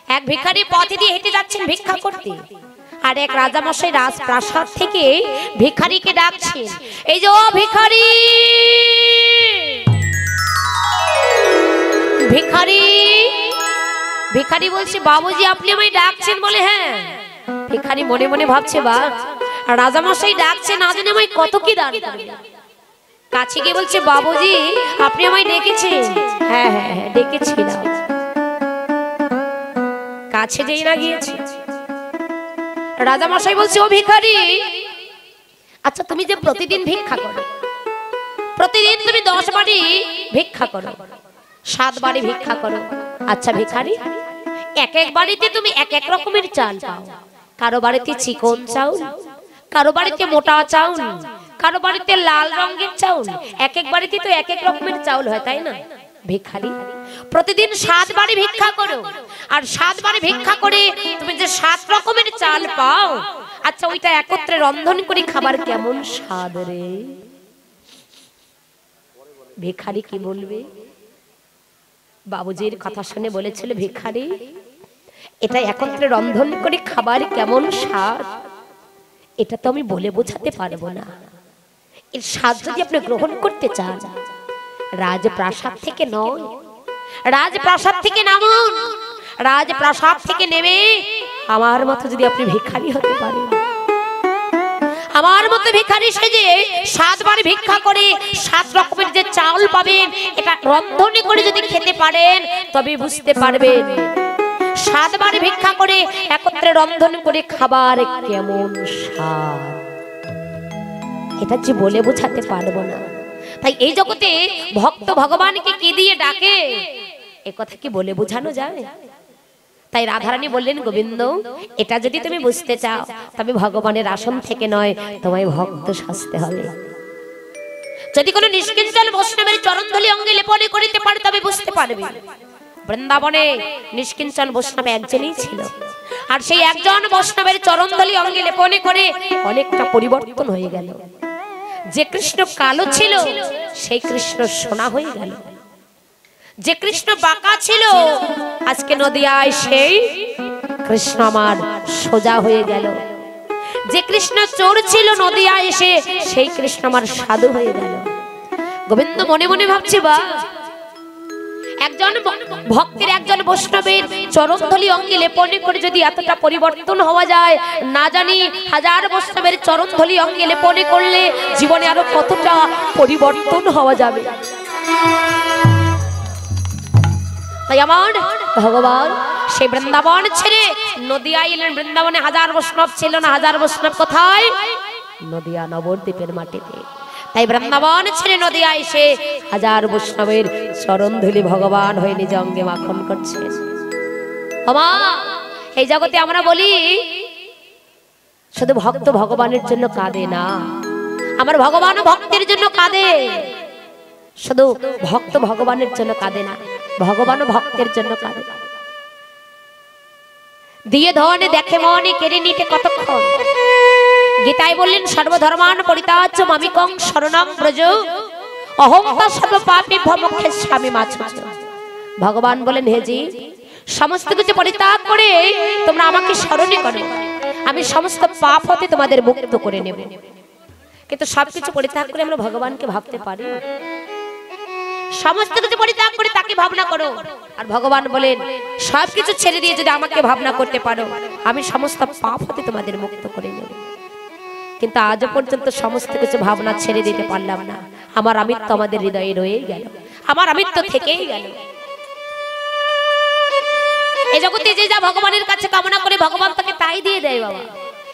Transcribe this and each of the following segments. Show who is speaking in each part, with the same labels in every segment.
Speaker 1: এক ভিখারি পথে দিয়ে হেঁটে যাচ্ছেন ভিক্ষা করতে, আর এক রাজামশাই রাজপ্রাসাদ থেকে ভিখারিকে ডাকছেন, এই যে ও ভিখারি, ভিখারি। ভিখারি বলছে, বাবুজি আপনি আমায় ডাকছেন বলে? হ্যাঁ। ভিখারি মনে মনে ভাবছে, বা রাজামশাই ডাকছে, না জানি আমায় কত কি দান করবে। কাছে গিয়ে বলছে, বাবুজি আপনি আমায় ডেকেছেন? হ্যাঁ হ্যাঁ হ্যাঁ ডেকেছিলাম। কাছে যেই না গিয়েছে, রাজামশাই বলছে, ও ভিখারি, আচ্ছা তুমি যে প্রতিদিন ভিক্ষা করো, প্রতিদিন তুমি 10 বাড়ি ভিক্ষা করো, 7 বাড়ি ভিক্ষা করো, আচ্ছা ভিখারি এক এক বাড়িতে তুমি এক এক রকমের চাল পাও। কারো বাড়িতে চিকন চাউল, কারো বাড়িতে মোটা চাউল, কারো বাড়িতে লাল রঙের চাউল, এক এক বাড়িতে তো এক এক রকমের চাউল হয়, তাই না? ভিখারি প্রতিদিন 7 বাড়ি ভিক্ষা করো, আর 7 বাড়ি ভিক্ষা করে তুমি যে 7 রকমের চাল পাও, আচ্ছা ওইটা একত্রে রন্ধন করে খাবার কেমন স্বাদ রে? ভিখারি কি বলবে? বাবুজির কথা শুনে বলেছিল, ভিখারি এটা একত্রে রন্ধন করে খাবার কেমন স্বাদ, এটা তো আমি বলে বোঝাতে পারবো না। এর স্বাদ যদি আপনি গ্রহণ করতে চান, রাজপ্রাসাদ থেকে নয়, রাজপ্রাসাদ থেকে নামুন, রাজপ্রাসাদ থেকে নেমে আমার মতো যদি আপনি ভিখারি হতে পারেন, আমার মতো ভিখারি সেজে 7 বার ভিক্ষা করে 7 রকমের যে চাউল পাবেন, এটা রন্ধন করে যদি খেতে পারেন, তবে বুঝতে পারবেন 7 বার ভিক্ষা করে একত্রে রন্ধন করে খাবার কেমন স্বাদ, এটা যে বলে বোঝাতে পারবো না। তাই এই জগতে ভক্ত ভগবানকে কি দিয়ে ডাকে, এ কথা কি বলে বোঝানো যায়? তাই রাধারানী বললেন, গোবিন্দ এটা যদি তুমি বুঝতে চাও, তবে ভগবানের আসন থেকে নয়, তোমায় ভক্ত সাজতে হবে। যদি কোনো নিষ্কিঞ্চল বৈষ্ণবের চরণধূলি অঙ্গে লেপনে করিতে পারে, তবে বুঝতে পারবে। বৃন্দাবনে নিষ্কিঞ্চল বৈষ্ণব একজনই ছিল, আর সেই একজন বৈষ্ণবের চরণধূলি অঙ্গে লেপনে করে অনেকটা পরিবর্তন হয়ে গেল। যে কৃষ্ণ কালো ছিল, সেই কৃষ্ণ সোনা হয়ে গেল। যে কৃষ্ণ বাঁকা ছিল, আজকে নদিয়ায় সেই কৃষ্ণ আমার সোজা হয়ে গেল। যে কৃষ্ণ চোর ছিল, নদিয়ায় এসে সেই কৃষ্ণ আমার সাধু হয়ে গেল। গোবিন্দ মনে মনে ভাবছে, বা একজন ভক্তের, একজন বৈষ্ণবের চরণধূলি অঙ্গে লেপনে করে যদি এতটা পরিবর্তন হওয়া যায়, না জানি 1000 বৈষ্ণবের চরণধূলি অঙ্গে লেপনে করলে জীবনে আরো কতটা পরিবর্তন হওয়া যাবে। তাই আমার ভগবান সেই বৃন্দাবন ছেড়ে নদিয়ায় এলেন। বৃন্দাবনে 1000 বৈষ্ণব ছিল না, 1000 বৈষ্ণব কোথায়? নদিয়া নবদ্বীপের মাটিতে। তাই বৃন্দাবন ছেড়ে নদিয়া এসে 1000 বৈষ্ণবের চরণধূলি ভগবান হয়ে নিজ অঙ্গে মাখন করছেন। আমা এই জগতে আমরা বলি শুধু ভক্ত ভগবানের জন্য কাঁদে না, আমার ভগবান ভক্তের জন্য কাঁদে। শুধু ভক্ত ভগবানের জন্য কাঁদে না, ভগবানও ভক্তের জন্য কাঁদে। দিয়ে ধনে দেখে মনে কেড়ে নিতে কতক্ষণ। গীতায় বললেন, সর্বধর্মান পরিত্যাজ্য মামিকং শরণং ব্রজ, অহং সর্ব পাপেভ্যো মোক্ষয়িষ্যামি মা শুচি। ভগবান বলেন, হে জি, সমস্ত কিছু পরিত্যাগ করে তোমরা আমাকে স্মরণে করো, আমি সমস্ত পাপ হতে তোমাদের মুক্ত করে নেব। কিন্তু সবকিছু পরিত্যাগ করে আমরা ভগবানকে ভাবতে পারি? সমস্ত কিছু পরিত্যাগ করে তাকে ভাবনা করো। আর ভগবান বলেন, সবকিছু ছেড়ে দিয়ে যদি আমাকে ভাবনা করতে পারো, আমি সমস্ত পাপ হতে তোমাদের মুক্ত করে নেব। কিন্তু আজও পর্যন্ত সমস্ত কিছু ভাবনা ছেড়ে দিতে পারলাম না। আমার আমিত্ব আমাদের হৃদয়ে রয়ে গেল, আমার আমিত্ব থেকেই গেল। এই জগতে যে যা ভগবানের কাছে কামনা করে, ভগবান তাকে তাই দিয়ে দেয় বাবা।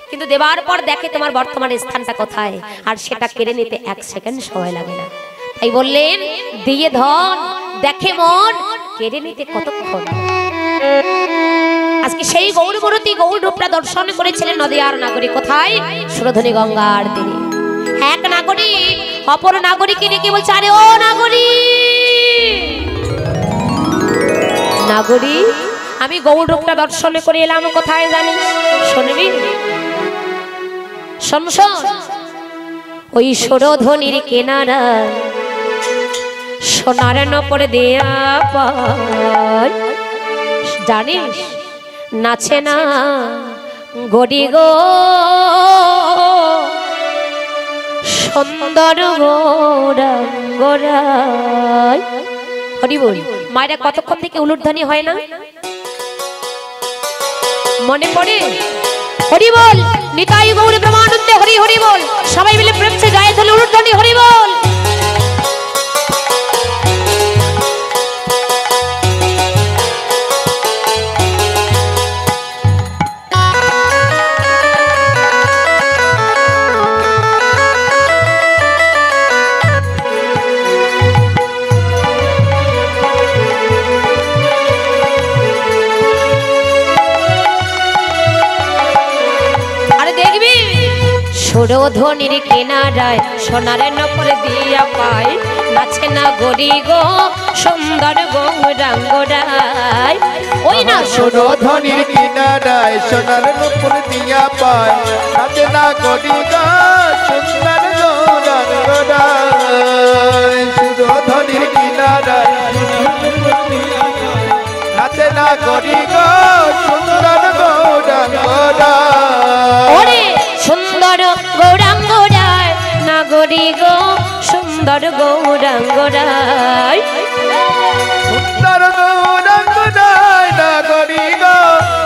Speaker 1: কিন্তু দেওয়ার পর দেখে তোমার বর্তমান স্থানটা কোথায়, আর সেটা কেড়ে নিতে 1 সেকেন্ড সময় লাগে না। তাই বললেন, দিয়ে ধন দেখে মন, কেড়ে নিতে কতক্ষণ। আজকে সেই গৌরবরতী গৌর রূপটা দর্শন করেছিলেন নদিয়ার নাগরিক। কোথায়? সুরধনী গঙ্গার তীরে। এক নাগরিক অপর নাগরিককে ডেকে বলছে, আরে ও নাগরিক, নাগরিক আমি গৌর রূপটা দর্শন করে এলাম, কোথায় জানিস? শুনবি? শোন শোন, ওই সুরধনীর কিনারা সোনার নপর দেয়া পায়। জানিস নাচে না গড়ি গো সুন্দর গৌরাঙ্গরায়। হরি বল। মায়েরা কতক্ষণ থেকে উলুধ্বনি হয় না মনে পড়ে? হরি বল। নিতাই গৌর ব্রহ্মানন্দে হরি হরি বল। সবাই মিলে প্রেম সে গায়ে তাহলে উলুধ্বনি হরি বল। সুরধ্বনির কিনারায় সোনার নপুর দিয়া পায় নাচে না গড়ি গো সুন্দর গৌরাঙ্গরায়। ওই না
Speaker 2: সুরধ্বনির কিনারায় সোনার নপুর দিয়া পায় নাচে না গড়ি গো সুন্দর গৌরাঙ্গরায়। সুরধ্বনির কিনারায় নাচে না গড়ি গো সুন্দর গৌরাঙ্গরায়।
Speaker 1: সুন্দর গৌরাঙ্গরায় নাগরি গো সুন্দর গৌরাঙ্গরায়।
Speaker 2: সুন্দর গৌরাঙ্গরায় নাগরি গো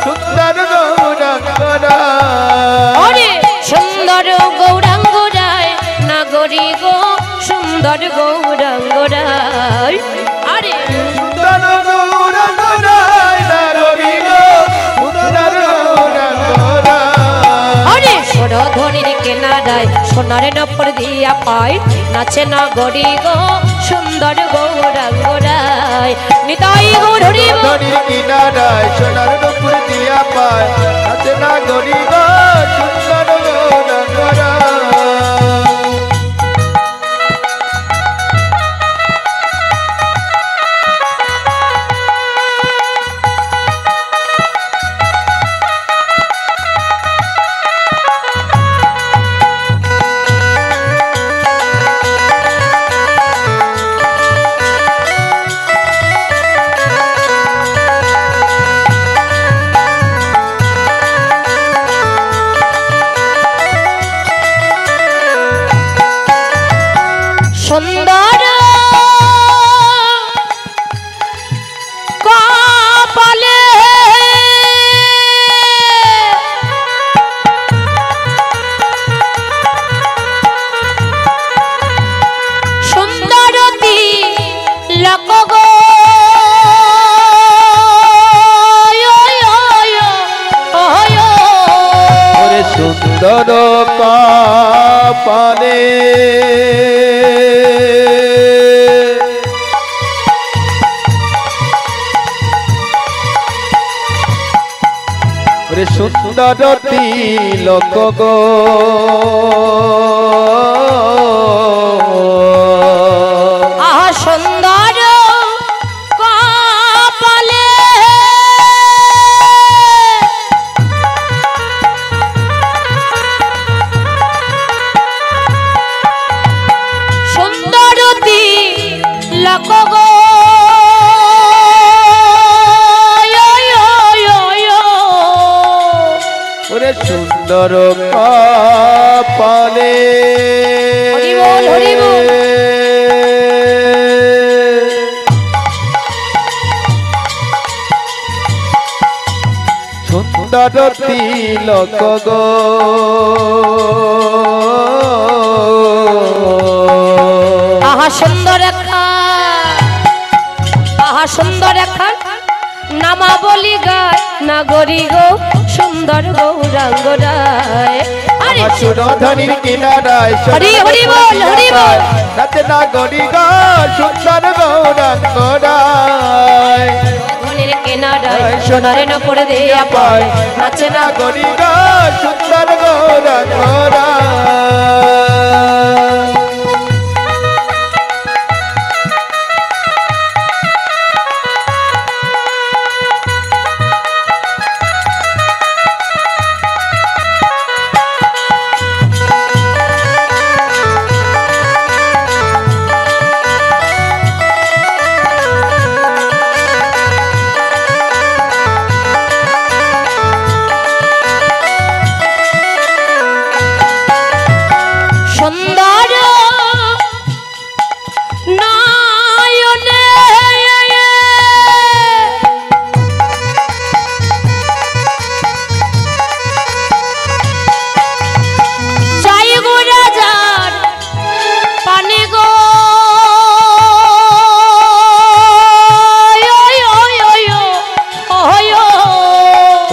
Speaker 2: সুন্দর গৌরাঙ্গরায়।
Speaker 1: সুন্দর গৌরাঙ্গরায় নাগরি গো সুন্দর গৌরাঙ্গরায়। আরে
Speaker 2: সুন্দর গৌরাঙ্গরায় নাগরি গো সুন্দর গৌরাঙ্গরায়।
Speaker 1: সুরধ্বনির কিনারায় সোনার নপুর দিয়া পায় নাচে না গড়ি গো সুন্দর গৌরাঙ্গরায়। নিতাই গৌর হরি বল।
Speaker 2: সুরধ্বনির কিনারায় সোনার নপুর দিয়া পায় নাচে না গড়ি গো সুন্দর গৌরাঙ্গরায়।
Speaker 1: সুন্দর কপালে সুন্দরতি লক গো
Speaker 2: সুন্দর কপালে সুন্দর তিলক গো
Speaker 1: আহা সুন্দর কপালে সুন্দর তিলক গো
Speaker 2: সুন্দর কপালে
Speaker 1: হরি বল হরি বল।
Speaker 2: সুন্দর তিলক গো
Speaker 1: আহা সুন্দর আহা সুন্দর নামা বলি গায় নাগরি গো সুন্দর গৌরাঙ্গরায়। আরে
Speaker 2: সুরধ্বনির কিনারায়
Speaker 1: হরি হরি বল হরি বল।
Speaker 2: নাচে না গড়ি গো সুন্দর গৌরাঙ্গরায়।
Speaker 1: সুরধ্বনির কিনারায় সোনার নপুর দিয়া পায় নাচে না
Speaker 2: গড়ি গো সুন্দর গৌরাঙ্গরায়।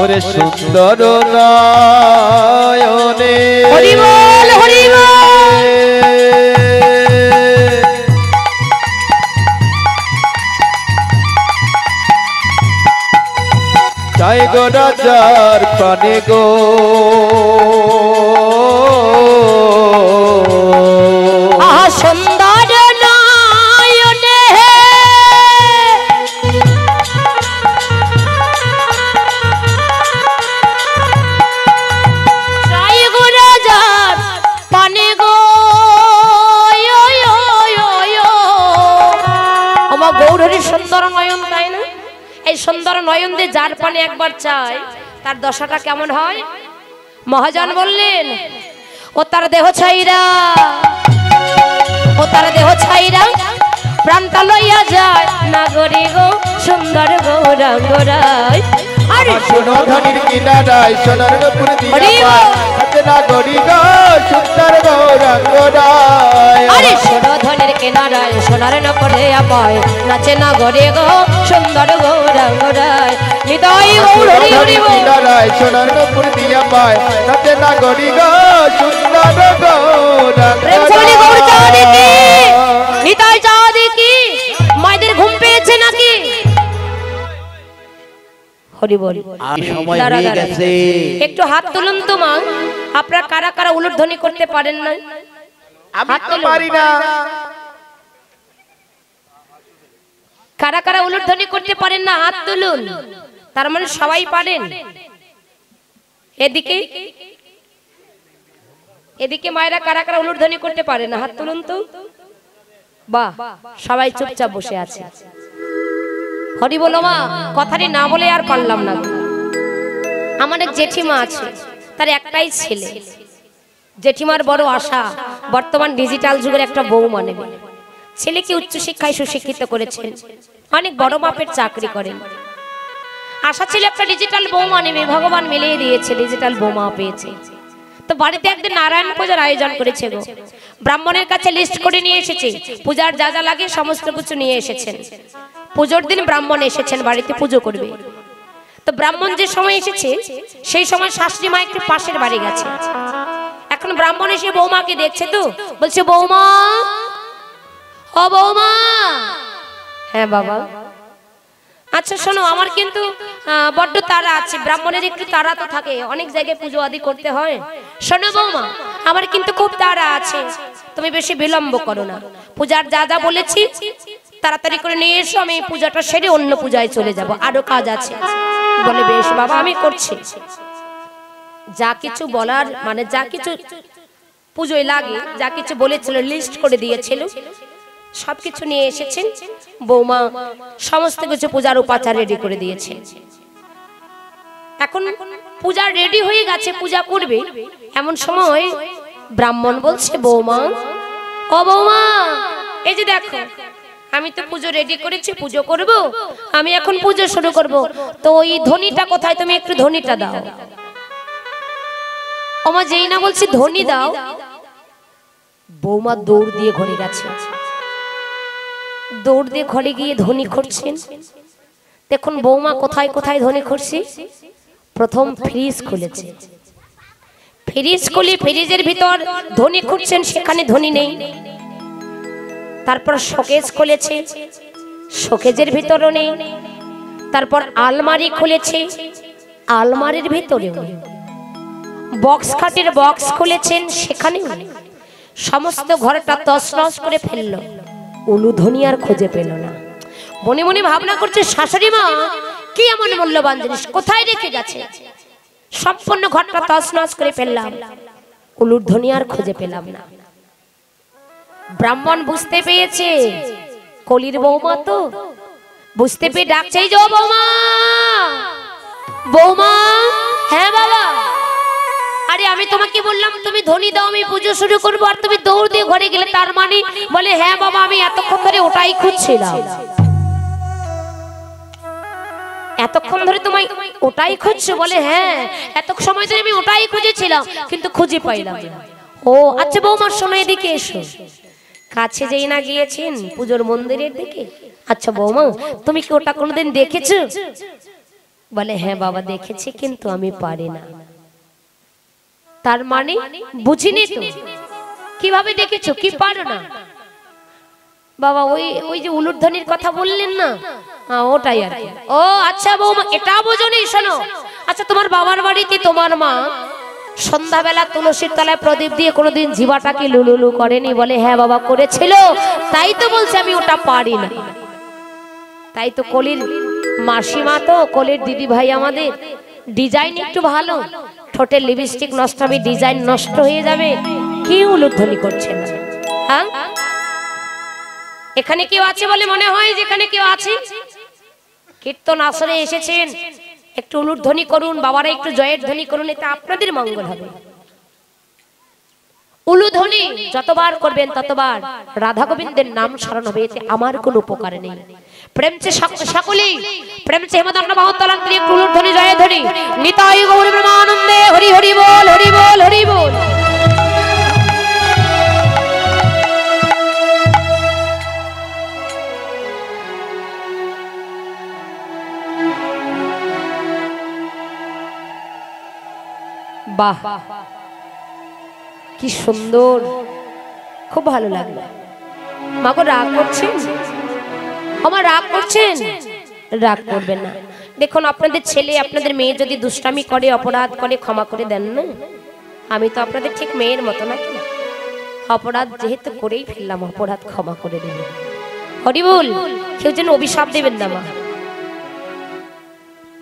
Speaker 2: ওরে সুন্দর নয়নে
Speaker 1: হরি বল হরি বল।
Speaker 2: চাই গো রাজার প্রাণে গো
Speaker 1: আহা সুন্দর নয়নে চাই গো রাজার প্রাণে গো আমার গৌরের সুন্দর নয়ন, তাই না? এই সুন্দর নয়ন দিয়ে যার পানে একবার চায় তার দশাটা কেমন হয়? মহাজন বললেন ও তার দেহ ছাইরা, ও তার দেহ ছাইরা প্রাণটা লইয়া যায় নাগরী গো সুন্দর গৌরাঙ্গরায়। আরে
Speaker 2: শোনো ধনির কিনারায় সোনার নূপুর দিয়া পায় নাচে নাগরী গো সুন্দর গৌরাঙ্গরায়।
Speaker 1: আরে শোনো ধনির কিনারায় সোনার নূপুর দিয়া পায় নাচে নাগরী গো সুন্দর গৌরাঙ্গরায়। হৃদয় গৌর হরি হরি বল।
Speaker 2: কিনারায় সোনার নূপুর দিয়া পায় নাচে নাগরী গো সুন্দর
Speaker 1: প্রেম সবাই গৌর চাও দেখি,
Speaker 2: গৌরাঙ্গরায়।
Speaker 1: হৃদয় চাও দেখি, মায়েদের ঘুম পেয়েছে নাকি? হরি বল।
Speaker 2: সময়
Speaker 1: দাঁড়া,
Speaker 2: হয়ে
Speaker 1: দাঁড়া।
Speaker 2: গেছে।
Speaker 1: একটু হাত তুলুন তো মা, আপনারা কারা কারা উলুধ্বনি করতে পারেন না?
Speaker 2: আমি
Speaker 1: হাত
Speaker 2: তো
Speaker 1: তুলুন।
Speaker 2: পারি না।
Speaker 1: কারা কারা উলুধ্বনি করতে পারেন না হাত তুলুন। তার মানে সবাই পারেন। এদিকে এদিকে মায়েরা কারা কারা উলুধ্বনি করতে পারেন না হাত তুলুন তো। বাহ, সবাই চুপচাপ বসে আছে। হরি বলো মা, কথাটি না বলে আর পারলাম না। আমার এক জেঠিমা আছে, তার একটাই ছেলে। জেঠিমার বড় আশা বর্তমান ডিজিটাল যুগের একটা বৌমা নেবে। ছেলেকে উচ্চশিক্ষায় সুশিক্ষিত করেছেন, অনেক বড় মাপের চাকরি করেন। আশা ছিল একটা ডিজিটাল বৌমা নেবে, ভগবান মিলিয়ে দিয়েছে, ডিজিটাল বৌমা পেয়েছে। তো বাড়িতে একদিন নারায়ণ পূজার আয়োজন করেছে গো। ব্রাহ্মণের কাছে লিস্ট করে নিয়ে এসেছে, পূজার যা যা লাগে সমস্ত কিছু নিয়ে এসেছেন। পুজোর দিন ব্রাহ্মণ এসেছেন, বাড়িতে পুজো করবে। তো ব্রাহ্মণ যে সময় এসেছে সেই সময় শাশুড়ি মা একটু পাশের বাড়ি গেছে। এখন ব্রাহ্মণ এসে বৌমাকে দেখছে, তো বলছে বৌমা, ও বৌমা। হ্যাঁ বাবা। আচ্ছা শোনো, আমার কিন্তু বড্ড তাড়া আছে। ব্রাহ্মণের একটু তাড়া তো থাকে, অনেক জায়গায় পুজো আদি করতে হয়। শোনো বৌমা, আমার কিন্তু খুব তাড়া আছে, তুমি বেশি বিলম্ব করো না। পূজার যা যা বলেছি তাড়াতাড়ি করে নিয়ে এসো, আমি পূজাটা সেরে অন্য পূজায় চলে যাব, আরো কাজ আছে। বলে বেশ বাবা, আমি করছি। যা কিছু বলার মানে যা কিছু পুজোয় লাগে, যা কিছু বলেছিল লিস্ট করে দিয়েছিল, সবকিছু নিয়ে এসেছেন। বৌমা সমস্ত কিছু পূজার উপাচার রেডি করে দিয়েছে। এখন পূজা রেডি হয়ে গেছে, পূজা করবে। এমন সময় ব্রাহ্মণ বলছে বৌমা, ও বৌমা, এই যে দেখো আমি তো পুজো রেডি করেছি, পুজো করব, আমি এখন পুজো শুরু করব। তো ওই ধ্বনিটা কোথায়, তুমি একটু ধ্বনিটা দাও। ওমা যেই না বলছি ধ্বনি দাও, বৌমা দৌড় দিয়ে ঘরে গেছে। দৌড় দিয়ে ঘরে গিয়ে ধ্বনি করছেন। দেখুন বৌমা কোথায় কোথায় ধ্বনি করছে। প্রথম ফ্রিজ খুলেছে, ফ্রিজ খুলে ফ্রিজের ভিতর ধ্বনি করছেন, সেখানে ধ্বনি নেই। তারপর শোকেজ খুলেছে, শোকেজের ভিতরও নেই। তারপর আলমারি খুলেছে, আলমারির ভিতরেও নেই। বক্স খাটের বক্স খুলেছেন, সেখানেও নেই। সমস্ত ঘরটা তছনছ করে ফেললো, উলুধ্বনি আর খুঁজে পেল না। মনে মনে ভাবনা করছে শাশুড়ি মা কি এমন মূল্যবান জিনিস কোথায় রেখে গেছে। সম্পূর্ণ ঘরটা তছনছ করে ফেললাম, উলুধ্বনি আর খুঁজে পেলাম না। ব্রাহ্মণ বুঝতে পেরেছে কলির বৌমা, তো বুঝতে পেরে ডাকছে, এই যে বৌমা, বৌমা। হ্যাঁ বাবা। আরে আমি তোমাকে বললাম তুমি ধ্বনি দাও, আমি পুজো শুরু করবো, আর তুমি দৌড় দিয়ে ঘরে গেলে, তার মানে? বলে হ্যাঁ বাবা, আমি এতক্ষণ ধরে ওটাই খুঁজছিলাম। এতক্ষণ ধরে তোমায় ওটাই খুঁজছো? বলে হ্যাঁ, এত সময় ধরে আমি ওটাই খুঁজেছিলাম, কিন্তু খুঁজে পাইলাম না। ও আচ্ছা বৌমা শোনো, এদিকে এসো। কাছে যেই না গিয়েছেন পুজোর মন্দিরের দিকে। আচ্ছা বৌমা, তুমি কি ওটা কোনোদিন দেখেছো? বলে হ্যাঁ বাবা দেখেছি, কিন্তু আমি পারি না। তার মানে বুঝিনি তো, কিভাবে দেখেছো, কি পারো না? বাবা ওই ওই যে উলুধ্বনির কথা বললেন না, ওটাই আর কি। ও আচ্ছা বৌমা, এটা বোঝনি, শোনো। আচ্ছা তোমার বাবার বাড়িতে তোমার মা সন্ধ্যাবেলা তুলসীর তলায় প্রদীপ দিয়ে কোনোদিন জিভাটা কি লুলুলু করেনি? বলে হ্যাঁ বাবা করেছিল, তাই তো বলছে আমি ওটা পারি না। তাই তো কলির মাসিমা, তো কলির দিদি ভাই আমাদের ডিজাইন একটু ভালো, ঠোঁটের লিপস্টিক নষ্ট হবে, ডিজাইন নষ্ট হয়ে যাবে, কি উলুধ্বনি করছে না? হ্যাঁ, এখানে কেউ আছে বলে মনে হয় যেখানে কেউ আছে? কীর্তন আসরে এসেছেন, একটু উলুধ্বনি করুন, বাবারা একটু জয়ের ধ্বনি করুন, এতে আপনাদের মঙ্গল হবে। উলুধ্বনি যতবার করবেন ততবার রাধা গোবিন্দের নাম স্মরণ হবে, এতে আমার কোনো উপকার নেই। প্রেম চে সকলেই প্রেম চে হেমদণ্ড বাহুতলাং দিয়ে উলুধ্বনি জয় ধ্বনি, নিতাই গৌর ব্রহ্মানন্দে, হরি হরি বল, হরি বল, হরি বল। বাহ, কি সুন্দর, খুব ভালো লাগলো। মাগো রাগ করছেন? আমার রাগ করছেন? রাগ করবেন না। দেখুন আপনাদের ছেলে আপনাদের মেয়ে যদি দুষ্টামি করে, অপরাধ করে, ক্ষমা করে দেন না। আমি তো আপনাদের ঠিক মেয়ের মতো নাকি? অপরাধ যেহেতু করেই ফেললাম, অপরাধ ক্ষমা করে দেবেন। হরি বল। কেউ যেন অভিশাপ দেবেন না মা।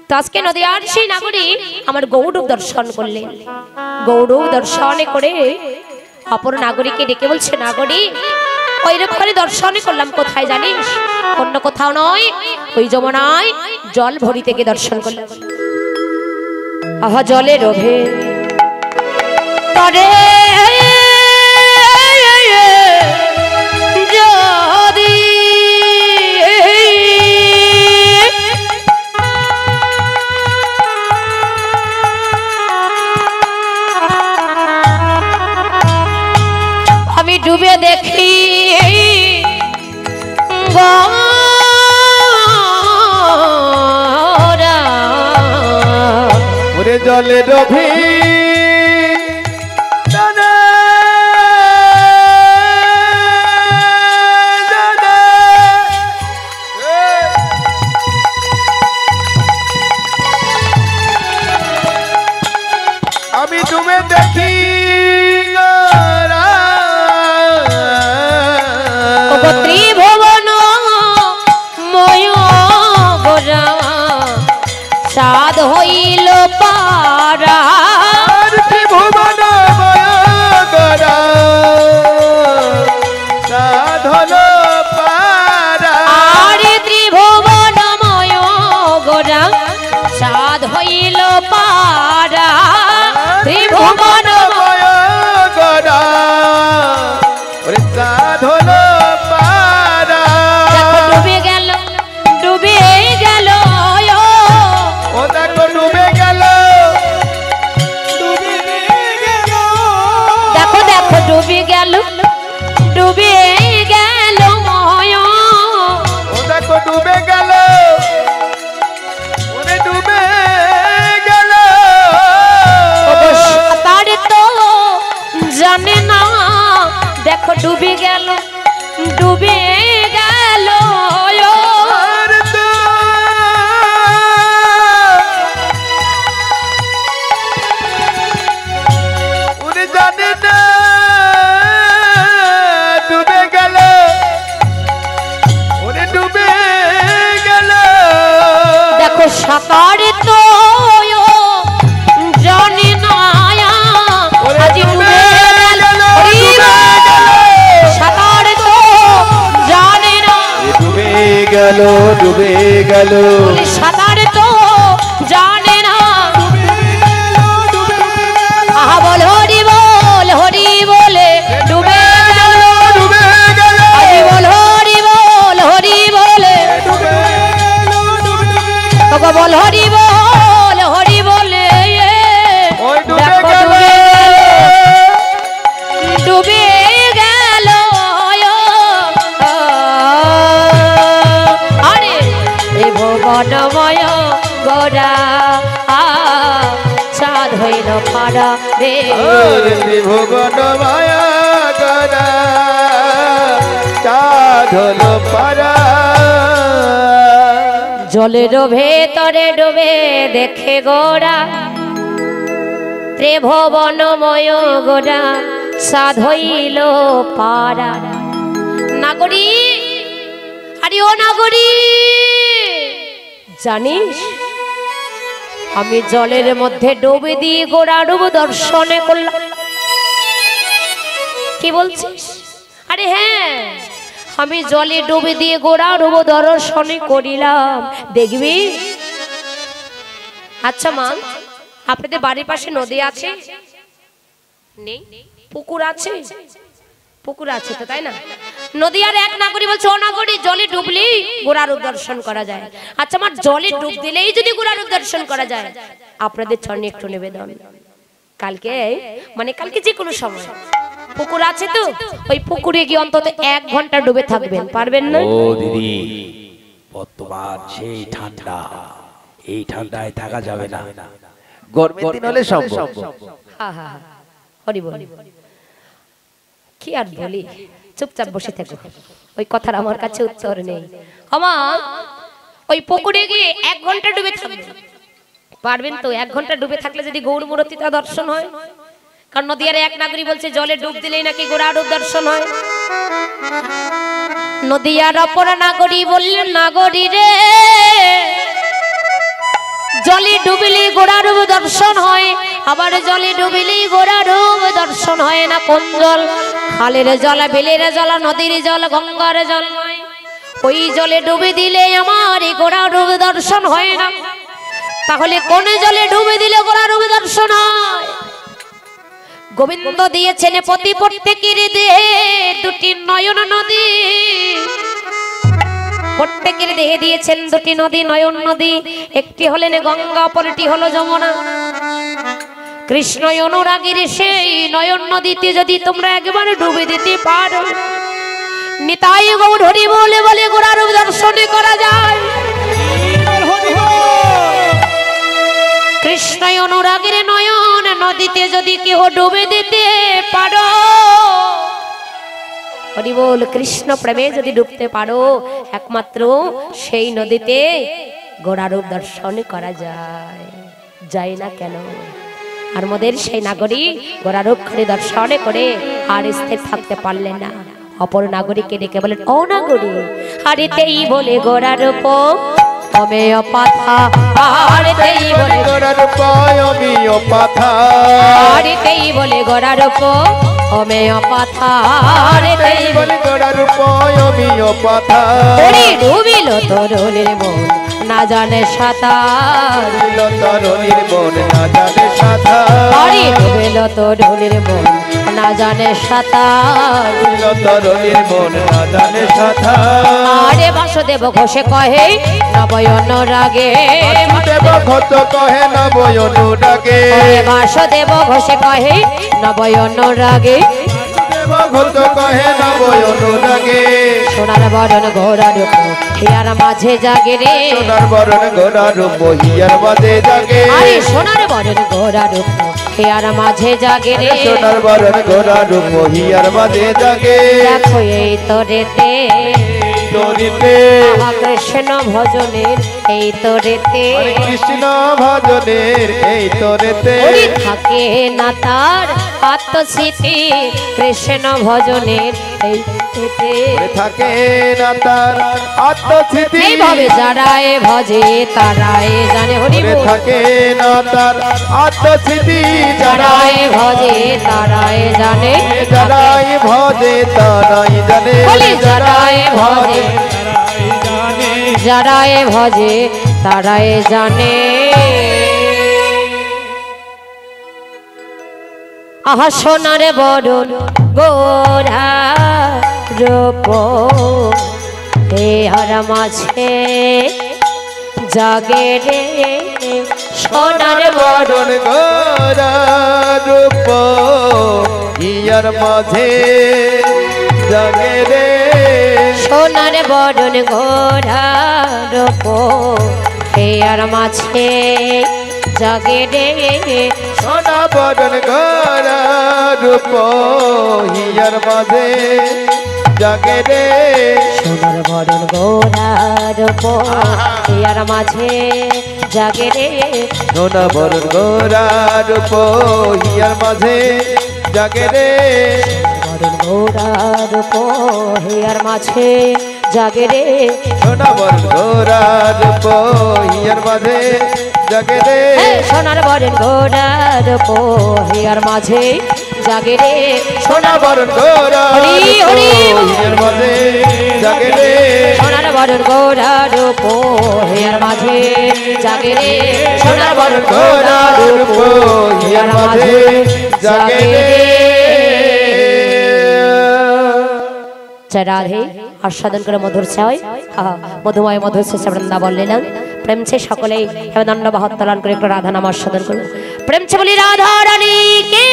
Speaker 1: তো আজকে নদিয়ার সেই নাগরিক আমার গৌরব দর্শন করলেন। গৌরব দর্শনে করে অপর নাগরিককে ডেকে বলছে, নাগরিক ওইরকম করে দর্শনে করলাম, কোথায় জানিস? অন্য কোথাও নয়, ওই যমুনায় জল ভরি থেকে দর্শন করলাম। আহা জলে রোধে তরে ডুবে দেখি
Speaker 2: ওরে জলে ডুবি আমি ডুবে দেখি
Speaker 1: ত্রিভুবন ময় গোরা সাধ হইল পারা,
Speaker 2: ত্রিভুবন ময় গোরা সাধ হল পারা,
Speaker 1: আরে ত্রিভুবন ময় গোরা সাধ হইল পারা, ত্রিভুবন
Speaker 2: ময় গোরা ওরে সাধ হল পারা।
Speaker 1: ডুবে গেল, ডুবে গেল,
Speaker 2: ও দেখো ডুবে গেল,
Speaker 1: দেখো দেখো ডুবে গেল, ডুবে গেল ময়,
Speaker 2: ও দেখো ডুবে গেল, ওরে ডুবে গেল।
Speaker 1: সাঁতার তো জানে না, দেখো ডুবে গেল, ডুবে গেল,
Speaker 2: উনি জানে না ডুবে গেল, উনি ডুবে গেল।
Speaker 1: দেখো সাঁতার তো জানে না, আজি ডুবে গেল, সাঁতার তো জানে না,
Speaker 2: ডুবে গেল, ডুবে গেল,
Speaker 1: সাঁতার তো জানে না। আহা বল হরি বল, হরি বলে ডুবে গেল,
Speaker 2: ডুবে গেল,
Speaker 1: হরি বল, হরি বল, হরি বলে ওগো বল, হরি বল, হরি বলে
Speaker 2: ওই ডুবে
Speaker 1: দেখো
Speaker 2: গেল,
Speaker 1: ডুবে গেল, আরে এই ভুবনময় গোরা পারা রে
Speaker 2: ত্রিভুবন মায়া গড়া চাঁদ হলো পারা
Speaker 1: জলের ভেতরে ডুবে দেখে গোরা ত্রিভুবনময় গোরা চাঁদ হইল পারা। নাগরী, আরে ও নাগরী, জানিস আমি জলের মধ্যে ডুবে দিয়ে গোড়া ডুব দর্শনে করলাম। কি বলছিস? আরে হ্যাঁ, আমি জলে ডুবে দিয়ে গোড়া ডুব দর্শনে করিলাম, দেখবি। আচ্ছা মা, আপনাদের বাড়ির পাশে নদী আছে? নেই? পুকুর আছে? পুকুর আছে তো, তাই না? নদী আর এক নাগরী বলছে, ও নাগরী, জলে ডুবলি গোড়ার দর্শন করা যায়। আচ্ছা আমার জলে ডুব দিলেই যদি গোড়ার দর্শন করা যায়, আপনাদের চরণে একটু নিবেদন, কালকে মানে কালকে যে কোনো সময় পুকুর আছে তো, ওই পুকুরে গিয়ে অন্তত 1 ঘন্টা ডুবে থাকবেন, পারবেন না?
Speaker 3: ও দিদি, বর্তমান সেই ঠান্ডা, এই ঠান্ডায় থাকা যাবে না, গরমের দিন হলে সম্ভব।
Speaker 1: হ্যাঁ হ্যাঁ, হরি বল। কি আর বলি, চুপচাপ বসে থাকো, ওই কথার আমার কাছে উত্তর নেই। আমার ওই পুকুরে গিয়ে 1 ঘন্টা ডুবে থাকবেন, পারবেন তো? 1 ঘন্টা ডুবে থাকলে যদি গৌর মূর্তিটা দর্শন হয়, কারণ নদীর এক নাগরী বলছে জলে ডুব দিলেই নাকি গোড়া ডুব দর্শন হয়। নদীয়ার অপর নাগরী বললেন, নাগরী রে, জলে ডুবিলে গোড়া ডুব দর্শন হয়, আবার জলে ডুবিলে গোড়া ডুব দর্শন হয় না। কোন জল? খালের জল, বিলের জল, নদীর জল, গঙ্গার জল নয়। ওই জলে ডুবে দিলে আমার গোড়া ডুব দর্শন হয় না। তাহলে কোন জলে ডুবে দিলে গোড়া ডুব দর্শন হয়? গোবিন্দ দিয়েছেন পতি প্রত্যেকের দেহে 2টি নয়ন নদী, প্রত্যেকের দেহে দিয়েছেন 2টি নদী, নয়ন নদী। একটি হলেন গঙ্গা, অপরটি হলো যমুনা। কৃষ্ণ অনুরাগীর সেই নয়ন নদীতে যদি তোমরা একবার ডুবে দিতে পারো, নিতাই গৌর হরি বলে বলে গোড়ার দর্শন করা যায়। কৃষ্ণ অনুরাগের নয়ন নদীতে যদি কেউ ডুবে দিতে পারো, হরি বল, কৃষ্ণ প্রেমে যদি ডুবতে পারো, একমাত্র সেই নদীতে গোড়ার দর্শন করা যায়। যায় না কেন? আর মোদের সেই নাগরী গোড়ার খানি দর্শন করে আর স্থির থাকতে পারলেন না। অপর নাগরীকে ডেকে বলেন, ও নাগরী, হারিতেই বলে গোড়ার অমেয়পাথা, হারিতেই বলে
Speaker 2: গোড়ার অমেয়পাথা,
Speaker 1: হারিতেই বলে গোড়ার অমেয়পাথা, হারিতেই বলে
Speaker 2: গোড়ার অমেয়পাথা।
Speaker 1: ডুবিল তরুণীর মন না জানে সাঁতার,
Speaker 2: তরুণীর মন না জানে সাঁতার,
Speaker 1: আরে ডুবিল তরুণীর মন না জানে সাঁতার,
Speaker 2: তরুণীর মন না জানে সাঁতার।
Speaker 1: আরে বাসুদেব ঘোষে কহে নবয়ন রাগে,
Speaker 2: বাসুদেব ঘোষ কহে নবয়ন রাগে,
Speaker 1: বাসুদেব ঘোষে কহে নবয়ন রাগে,
Speaker 2: ঘোষ কহে নবয়ন রাগে।
Speaker 1: সোনার বরণ ঘোড়া রূপ হিয়ার মাঝে জাগে রে,
Speaker 2: সোনার বরণ ঘোড়া রূপ হিয়ার মাঝে জাগে,
Speaker 1: আরে সোনার বরণ ঘোড়া রূপ হিয়ার মাঝে জাগে রে,
Speaker 2: সোনার বরণ ঘোড়া রূপ হিয়ার মাঝে জাগে।
Speaker 1: দেখো এই তোরেতে
Speaker 2: তোরিতে
Speaker 1: কৃষ্ণ ভজনের এই তোরেতে,
Speaker 2: কৃষ্ণ ভজনের এই তোরেতে
Speaker 1: থাকে না তার আত্মস্মৃতি, কৃষ্ণ ভজনের এই তোরেতে
Speaker 2: থাকে না তার আত্মস্মৃতি।
Speaker 1: এইভাবে যারায় ভজে তারাই জানে, হরি বল।
Speaker 2: থাকে না তার আত্মস্মৃতি,
Speaker 1: যারাই ভজে তারাই জানে,
Speaker 2: যারাই ভজে তারাই জানে,
Speaker 1: বলি যারাই ভজে যারাই ভজে তারাই জানে। আহা সোনার বরণ গোরা রূপ হে হর মাঝে জাগে রে, সোনার বরণ
Speaker 2: বরণ গোরা রূপ হিয়ার মাঝে জাগে রে,
Speaker 1: সোনার বরণ ঘোড়া রূপ হে আর মাঝে জাগে রে
Speaker 2: সোনা বরণ গড়া রূপ হিয়ার মাঝে জাগে রে
Speaker 1: সোনার বরণ গোরার হিয়ার মাঝে জাগে রে
Speaker 2: সোনা বরণ গড়া রূপ হিয়ার মাঝে জাগে রে
Speaker 1: বরণ গোরার হিয়ার মাঝে জাগে রে
Speaker 2: সোনা বরণ গড়া রূপ হিয়ার মাঝে জাগে রে
Speaker 1: সোনার বরণ গোরার হিয়ার মাঝে জাগে রে
Speaker 2: সোনা বরণ গড়া
Speaker 1: হরি হরি
Speaker 2: হিয়ার মাঝে জাগে রে
Speaker 1: সোনার বরণ গোরার হিয়ার মাঝে জাগে রে সোনার বরণ গোরার হিয়ার মাঝে জাগে রে। জয় রাধে আস্বাদন করে মধুর ছয় মধুময় মধুর শেষে বৃন্দাবন নিলাম প্রেম ছে সকলেই হেমদণ্ড বাহত্তলান করে একটু রাধা নাম আস্বাদন করুন প্রেম ছে বলি রাধা রানী কে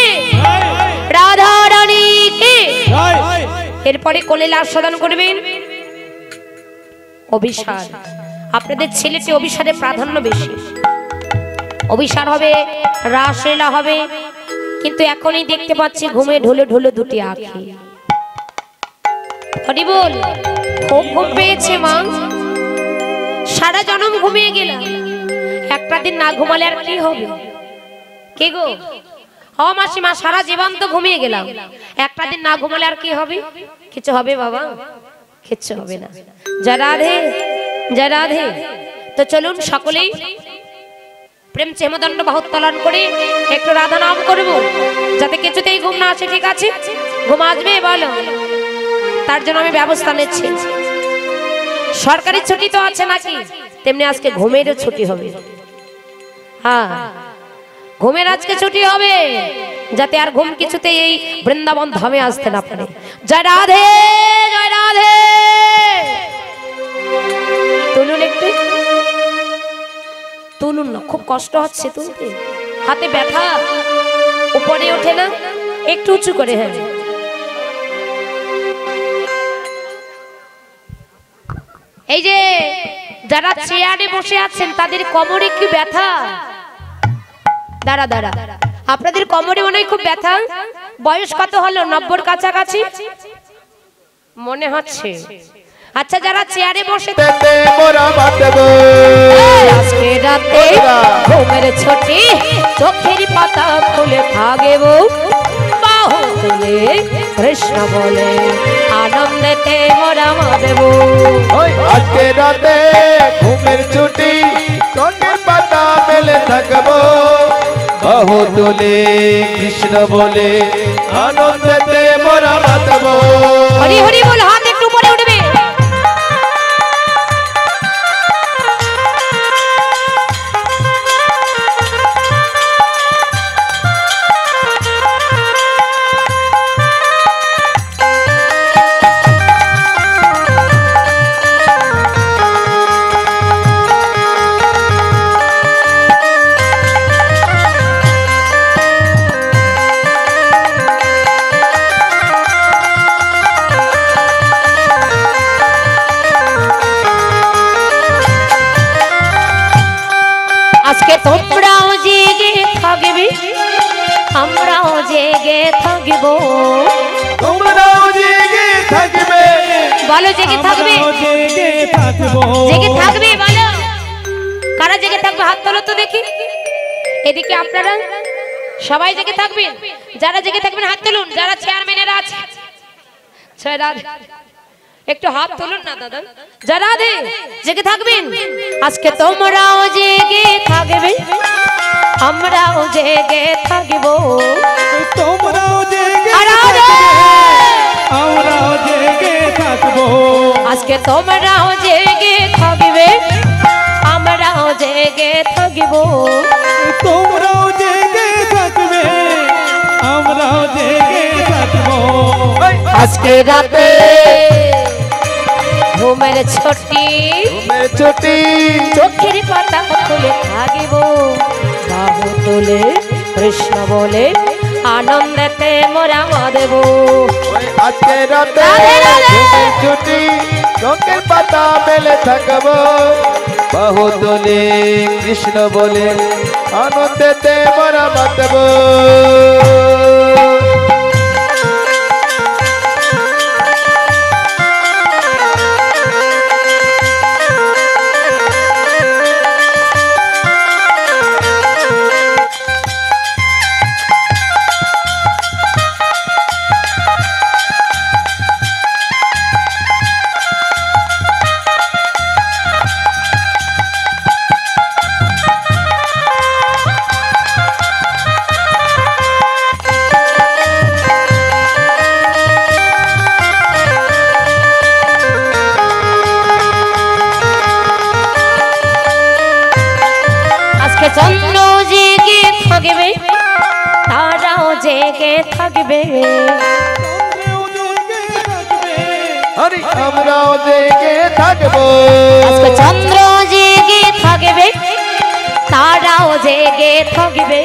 Speaker 1: রাধা রানী কে। এরপরে কোলে আস্বাদন করবেন অভিসার। আপনাদের ছেলেটি অভিসারে প্রাধান্য বেশি, অভিসার হবে, রাসলীলা হবে, কিন্তু এখনই দেখতে পাচ্ছি ঘুমে ঢুলে ঢুলে দুটি আঁখি। হরি বল, খুব ঘুম পেয়েছে মা, সারা জনম ঘুমিয়ে গেলাম, একটা দিন না ঘুমালে আর কি হবে? কে গো? ও মাসিমা, সারা জীবন তো ঘুমিয়ে গেলাম, একটা দিন না ঘুমালে আর কি হবে? কিছু হবে বাবা? কিচ্ছু হবে না। জয় রাধে জয় রাধে। তো চলুন সকলেই প্রেম চেমদণ্ড বাহুত্তোলন করে একটু রাধা নাম করব, যাতে কিছুতেই ঘুম না আসে। ঠিক আছে? ঘুম আসবে বলো, তার জন্য আমি ব্যবস্থা নিচ্ছি। সরকারি ছুটি তো আছে নাকি, তেমনি আজকে ঘুমেরও ছুটি হবে। হ্যাঁ, ঘুমের আজকে ছুটি হবে, যাতে আর ঘুম কিছুতে এই বৃন্দাবন ধামে আসতে না পারে। জয় রাধে জয় রাধে। তুলুন একটু, তুলুন না, খুব কষ্ট হচ্ছে তুলতে, হাতে ব্যথা, উপরে ওঠে না, একটু উঁচু করে। হ্যাঁ, এই যে যারা চেয়ারে বসে আছেন তাদের কোমরে কি ব্যথা? দাঁড়া দাঁড়া, আপনাদের কোমরে মনে হয় খুব ব্যথা। বয়স কত হলো? 90-র কাছাকাছি মনে হচ্ছে। আচ্ছা, যারা চেয়ারে বসে আজকে রাতে ঘুমের ছুটি, চোখের পাতা খুলে থাকব, বাহু তুলে কৃষ্ণ বলে আনন্দেতে মোরা মারব।
Speaker 2: আজকে রাতে ঘুমের ছুটি, চোখের পাতা মেলে থাকবো, বাহু তুলে কৃষ্ণ বলে আনন্দেতে মোরা মাতবো।
Speaker 1: হরি হরি বল, হাত একটু উপরে উঠবে। তোমরাও জেগে থাকবে, আমরাও জেগে থাকব।
Speaker 2: তোমরাও জেগে থাকবে,
Speaker 1: বলো জেগে থাকবে, জেগে থাকবে বলো। কারা জেগে থাকবে? হাত তোলো তো দেখি। এদিকে আপনারা সবাই জেগে থাকবেন। যারা জেগে থাকবেন হাত তুলুন। যারা চেয়ারম্যানেরা আছে, একটু হাত তুলুন না দাদা। যারা জেগে থাকবেন, আজকে তোমরাও জেগে থাকবে, আমরাও জেগে থাকব।
Speaker 4: তোমরাও জেগে আমরাও জেগে থাকব।
Speaker 1: আজকে তোমরাও জেগে থাকবে, আমরাও জেগে থাকব।
Speaker 4: তোমরাও জেগে থাকবে, আমরাও জেগে থাকব।
Speaker 1: আজকে রাতে ঘুমের ছুটি,
Speaker 2: ঘুমের ছুটি,
Speaker 1: চোখের পাতা খুলে থাকিব, বাহু তুলে কৃষ্ণ বলে আনন্দেতে মোরা মাদেব।
Speaker 2: আজকে রাতে ঘুমের ছুটি, চোখের পাতা মেলে থাকবো, বাহু তুলে কৃষ্ণ বলে আনন্দেতে মোরা মাতব।
Speaker 1: চন্দ্র জেগে থাকবে, তারাও জেগে থাকবে,
Speaker 2: আরে আমরাও জেগে থাকবো।
Speaker 1: আজকে চন্দ্র জেগে থাকবে, তারাও জেগে থাকবে,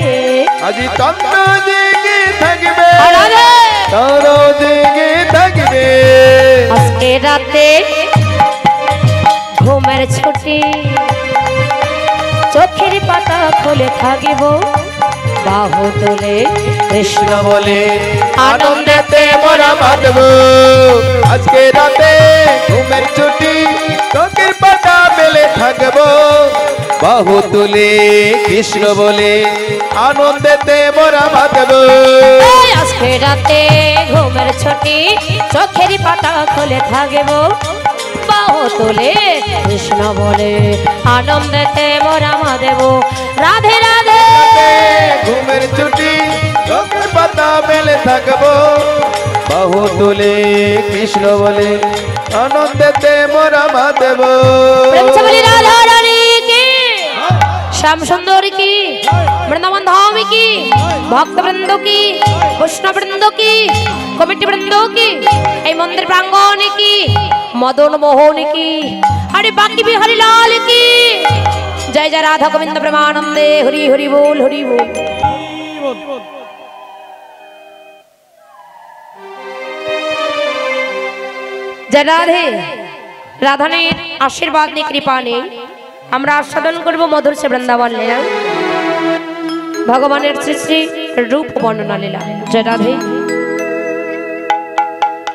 Speaker 2: আজি চন্দ্র জেগে থাকবে,
Speaker 1: আরে
Speaker 2: তারাও জেগে থাকবে।
Speaker 1: আজকে রাতে ঘুমের ছুটি, চোখের পাতা খুলে থাকিব, বাহু তুলে কৃষ্ণ
Speaker 2: বলে আনন্দেতে মোরা মাতব। আজকে রাতে ঘুমের ছুটি, চোখের পাতা মেলে থাকবো, বাহু তুলে কৃষ্ণ বলে আনন্দেতে মোরা মাতব।
Speaker 1: আজকে রাতে ঘুমের ছুটি, চোখের পাতা খুলে থাকিব, বাহু তুলে কৃষ্ণ বলে আনন্দেতে মোরা মাতব। রাধে রাধে।
Speaker 2: ঘুমের ছুটি, চোখের পাতা মেলে থাকবো, বাহু তুলে কৃষ্ণ বলে আনন্দেতে মোরা মাতব।
Speaker 1: প্রেম से बोली राधा रानी की, श्याम सुंदर की, वृंदावन धाम की, भक्त वृंदों की, वैष्णव वृंदों की, कमिटी वृंदों की, এই মন্দির প্রাঙ্গণ की, मदन मोहन की, अरे बाकी भी हरि लाल की। जय जय राधा गोविंद प्रेमानंदे, हरि हरि बोल हरि बोल। जय राधे। রাধানের আশীর্বাদ নে কৃপা নে আমরা আস্বাদন করব মধুর সে বৃন্দাবন লীলা, ভগবানের শ্রী শ্রী রূপ বর্ণনা লীলা। জয় রাধে।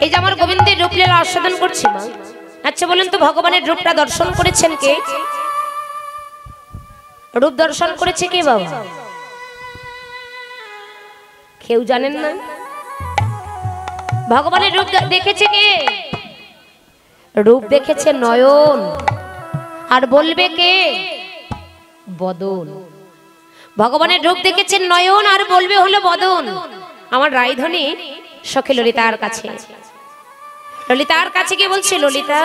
Speaker 1: এই যে আমার গোবিন্দের রূপ লীলা আস্বাদন করছি মা। আচ্ছা বলুন তো, ভগবানের রূপটা দর্শন করেছেন কে? রূপ দর্শন করেছে কে বাবা? কেউ জানেন না? ভগবানের রূপ দেখেছে কে? রূপ দেখেছে নয়ন, আর বলবে কে? বদন। ভগবানের রূপ দেখেছেন নয়ন, আর বলবে হলো বদন। আমার রায়ধনী সখী ললিতার কাছে, ললিতার কাছে গিয়ে বলছে, ললিতা,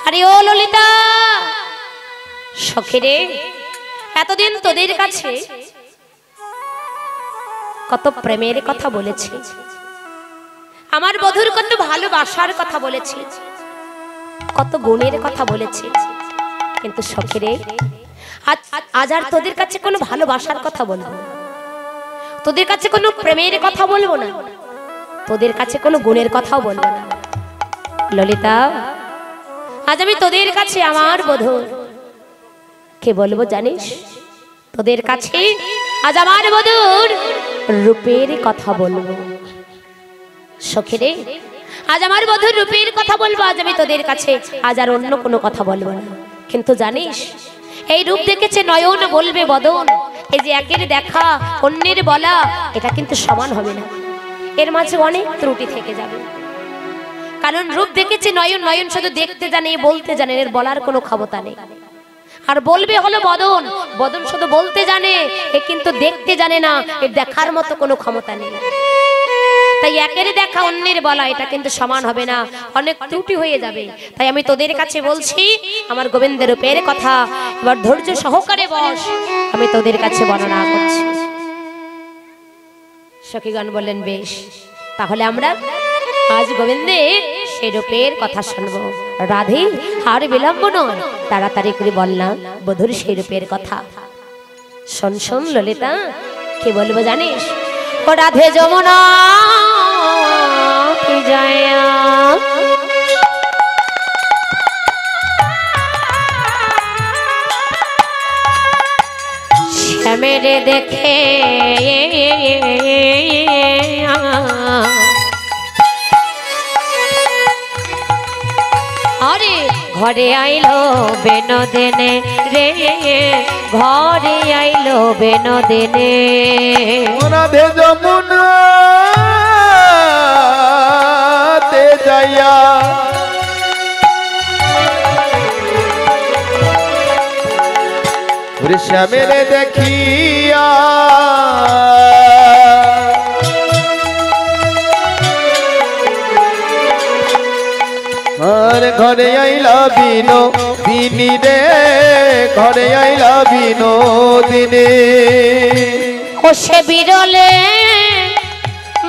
Speaker 1: আরে ও ললিতা, সখী রে, এতদিন তোদের কাছে কত প্রেমের কথা বলেছি, আমার বধূর কত ভালোবাসার কথা বলেছি, কত গুণের কথা বলেছি, কিন্তু সখী রে, আজ আর তোদের কাছে কোনো ভালোবাসার কথা বলবো না, তোদের কাছে কোনো প্রেমের কথা বলবো না, তোদের কাছে কোনো গুণের কথাও বলবো না। ললিতা, আজ আমি তোদের কাছে আমার বধূ কে বলবো জানিস? তোদের কাছে আজ আমার বধূর রূপের কথা বলবো। সখী রে, আজ আমার বধূর রূপের কথা বলবো, আজ আমি তোদের কাছে আজ আর অন্য কোনো কথা বলবো না। কিন্তু জানিস, এই রূপ দেখেছে নয়ন, বলবে বদন, এই যে একের দেখা অন্যের বলা, এটা কিন্তু সমান হবে না, এর মাঝে অনেক ত্রুটি থেকে যাবে। কারণ রূপ দেখেছে নয়ন, নয়ন শুধু দেখতে জানে, বলতে জানে, এর বলার কোনো ক্ষমতা নেই। আর বলবে হলো বদন, বদন শুধু বলতে জানে, এ কিন্তু দেখতে জানে না, এর দেখার মতো কোনো ক্ষমতা নেই। তাই একের দেখা অন্যের বলা, এটা কিন্তু সমান হবে না, অনেক ত্রুটি হয়ে যাবে। তাই আমি তোদের কাছে বলছি আমার গোবিন্দের রূপের কথা, এবার ধৈর্য সহকারে বস, আমি তোদের কাছে বর্ণনা করছি। সখীগণ বললেন, বেশ, তাহলে আমরা আজ গোবিন্দের সেই রূপের কথা শুনবো। রাধে, আর বিলম্ব নয়, তাড়াতাড়ি করে বললাম বধুর সেই রূপের কথা। শোন শোন ললিতা, কে বলবো জানিস? ও রাধে যমুনা কি জায়া, শ্যামেরে দেখে আরে ঘরে আইলো বেনদেনে রে, ঘরে আইলো বেনদেনে।
Speaker 2: রাধে যমুনাতে যাইয়া ওরে শ্যামেরে দেখিয়া আর ঘরে আইলা বিনোদিনী রে, ঘরে আইলা বিনোদিনী।
Speaker 1: ও সে বিরলে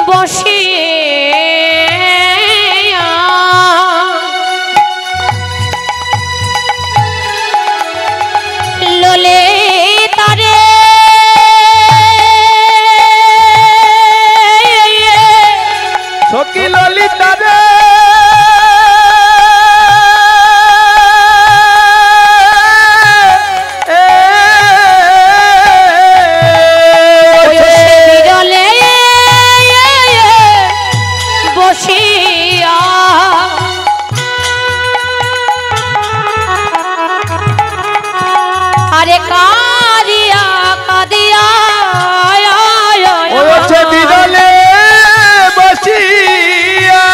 Speaker 1: বসে লোলে তারে
Speaker 2: সখী ললিতা রে
Speaker 1: বিরলে বসিয়া আরে কাদিয়া কাদিয়া
Speaker 2: ওছে বিরলে বসিয়া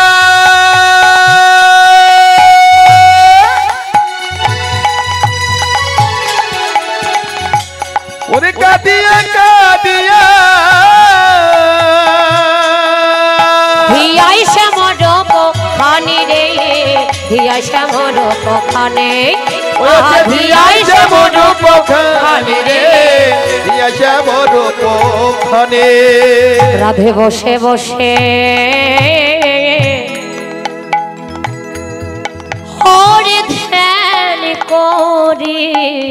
Speaker 2: ওরে কাদিয়া কাদিয়া
Speaker 1: হিয়াই শ্যামরূপ খানি রে, হিয়াই শ্যামরূপ খানে
Speaker 2: ওছে ভিয়াই শ্যামরূপ খানি রে, ভিয়া শ্যামরূপ খানি।
Speaker 1: রাধে বসে বসে হরে ধ্যান করিছে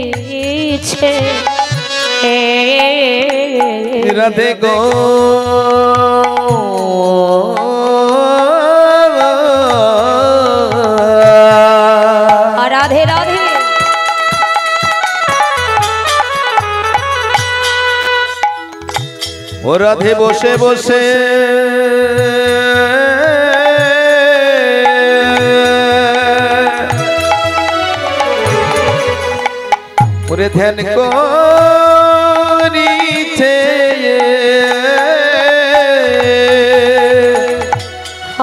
Speaker 2: রাধে গো
Speaker 1: রাধে রাধে।
Speaker 2: ও রাধে বসে বসে ওরে ধ্যান করিছে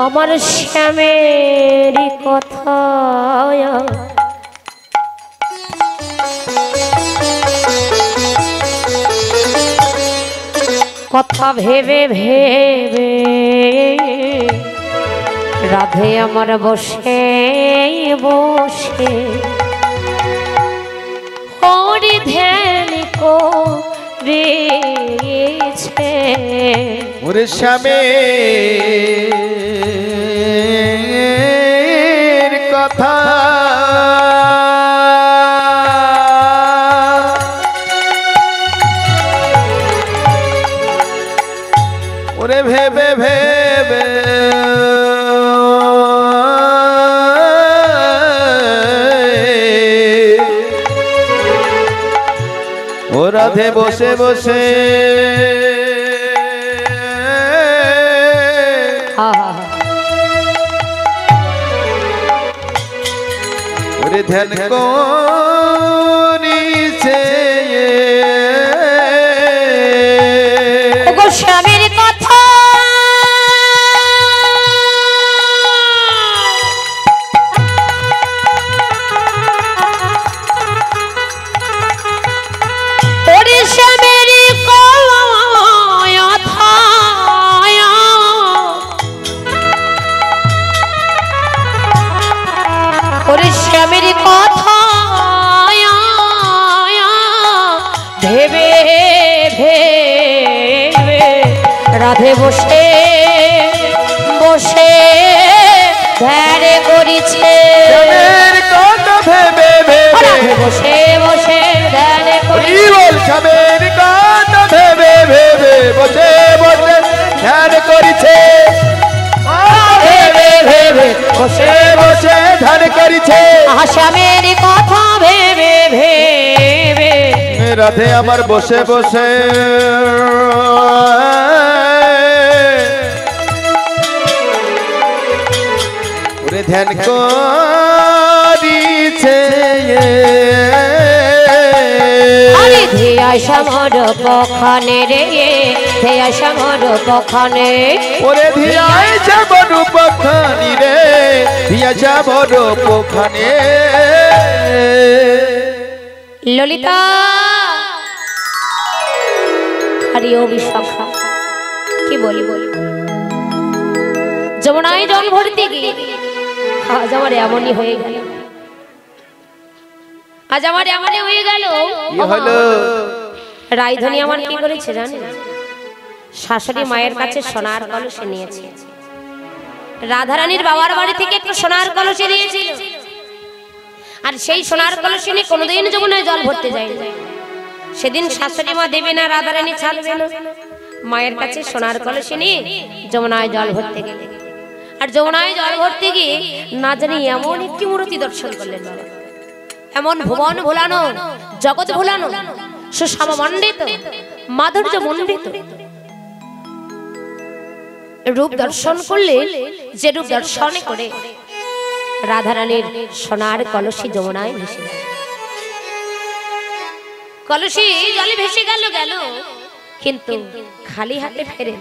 Speaker 1: আমার শ্যামের কথা কথা ভেবে ভেবে রাধে আমার বসে বসে হরি ধ্যান করেছে
Speaker 2: ওরে শ্যামের কথা ওরে ভেবে ভেবে ও রাধে বসে বসে ওরে ধ্যান করিছে
Speaker 1: গোস্বামীর কথা শ্যামের শ্যামের কথা ভেবে ভেবে রাধে বসে বসে ধ্যান করিছে
Speaker 2: কথা ভেবে ভেবে
Speaker 1: রাধে বসে বসে ধ্যান করিছে
Speaker 2: বল শ্যামের কথা ভেবে ভেবে বসে বসে ধ্যান করিছে
Speaker 1: ভেবে ভেবে
Speaker 2: বসে বসে ধ্যান করিছে
Speaker 1: শ্যামের কথা ভেবে ভেবে
Speaker 2: রাধে আমার বসে বসে ওরে ধ্যান করিছে
Speaker 1: আরে ধিয়া সমর পখানে রে ধিয়া সমর পখানে
Speaker 2: ওরে ধিয়ায় যাবর পখানি রে ধিয়া যাবর পখানে
Speaker 1: ললিতা আরে ও বিশাখা কি বলি যমুনায় জল ভরতে গিয়ে আজ আমার এমনই হয়ে গেল আজ আমার এমনই হয়ে গেল
Speaker 2: কি হলো
Speaker 1: রায়ধনী আমার কি করেছে জানেন শাশুড়ি মায়ের কাছে সোনার কলসি নিয়েছে রাধারানীর বাবার বাড়ি থেকে একটা সোনার কলসি দিয়েছিল আর সেই সোনার কলসি নিয়ে কোনোদিন যমুনায় জল ভরতে যায়নি সেদিন শাশুড়ি মা দেবে না রাধারানী ছাড়বে না মায়ের কাছে সোনার কলসি নিয়ে যমুনায় জল ভরতে গেলে আর যমুনায় জল ভরতে গিয়ে না জানি এমন একটি মূর্তি দর্শন করলেন বাবা এমন ভুবন ভোলানো জগৎ ভোলানো সুষমা মণ্ডিত মাধুর্য মণ্ডিত রূপ দর্শন করলে যে রূপ দর্শন করে রাধারানীর সোনার কলসি যমুনায় ভেসে গেল কলসি জলে ভেসে গেল কিন্তু খালি হাতে ফেরে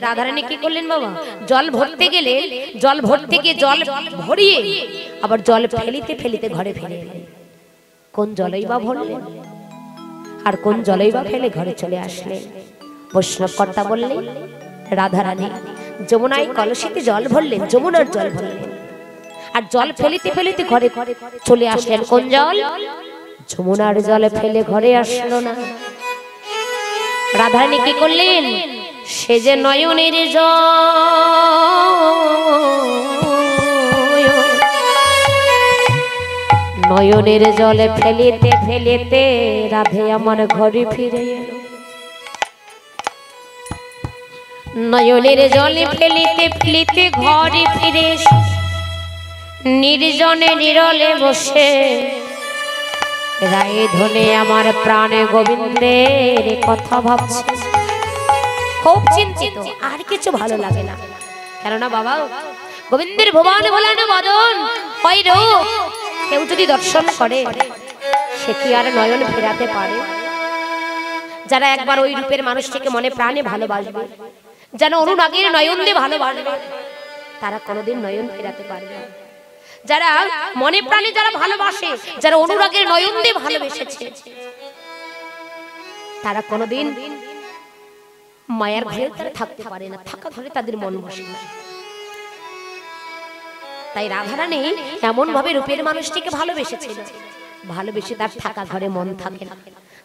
Speaker 1: রাধারানী কি করলেন বাবা জল ভরতে গেলে জল ভরতে গিয়ে জল ভরিয়ে আবার জল ফেলিতে ফেলিতে ঘরে ফিরে এলেন কোন জলেই বা ভরলেন আর কোন জলেই বা ফেলে ঘরে চলে আসলেন বৈষ্ণব কর্তা বললেন রাধারানী যমুনায় কলসিতে জল ভরলেন যমুনার জল ভরলেন আর জল ফেলিতে ফেলিতে ঘরে ঘরে চলে আসলেন কোন জল যমুনার জলে ফেলে ঘরে আসলো না রাধারানী কি করলেন সে যে নয়নের নয়নের জলে ফেলিতে ফেলিতে রাধে আমার ঘরে ফিরে এলো নয়নের জলে ফেলিতে ফেলিতে ঘরে ফিরে নির্জনে নিরলে বসে রায়ধনী আমার প্রাণে গোবিন্দের কথা ভাবছে খুব চিন্তিত আর কিছু ভালো লাগে না কেননা বাবা গোবিন্দের ভুবন ভোলানো বদন ওই রূপ কেউ যদি দর্শন করে সে কি আর নয়ন ফেরাতে পারে যারা একবার ওই রূপের মানুষটিকে মনে প্রাণে ভালোবাসবে যেন অনুরাগের নয়ন দিয়ে ভালোবাসবে তারা কোনোদিন নয়ন ফেরাতে পারবে না যারা মনে প্রাণে যারা ভালোবাসে যারা অনুরাগের নয়ন দিয়ে ভালোবেসেছে তারা কোনোদিন মায়ার ঘরে তারা থাকতে পারে না থাকা ঘরে তাদের মন বসে না তাই রাধারানী এমন ভাবে রূপের মানুষটিকে ভালোবেসেছিল ভালোবেসে তার থাকা ঘরে মন থাকে না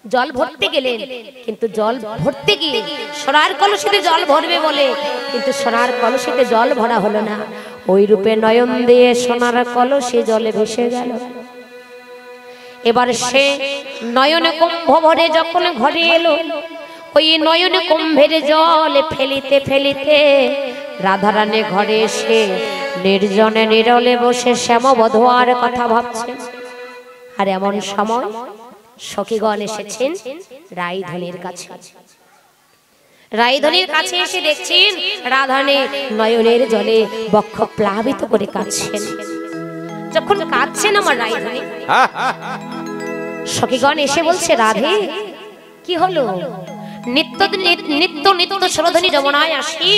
Speaker 1: জল ভরতে গেলেন কিন্তু জল ভরতে গিয়ে সোনার কলসিতে জল ভরবে বলে কিন্তু সোনার কলসিতে জল ভরা হলো না ওই রূপে নয়ন দিয়ে সোনার কলসি জলে ভেসে গেল এবার সে নয়নে কুম্ভ ভরে যখন ঘরে এলো ওই নয়নে কুম্ভের জল ফেলিতে ফেলিতে রাধারানী ঘরে এসে নির্জনে নিরলে বসে শ্যামবধূর কথা ভাবছে আর এমন সময় সখীগণ এসেছেন রায়ধনীর কাছে রায়ধনীর কাছে এসে দেখছেন রাধারানী নয়নের জলে বক্ষ প্লাবিত করে কাঁদছেন যখন কাঁদছেন আমার রায়ধনী সখীগণ এসে বলছে রাধে কি হলো নিত্য নিত্য সরোধনী যমুনায় আসি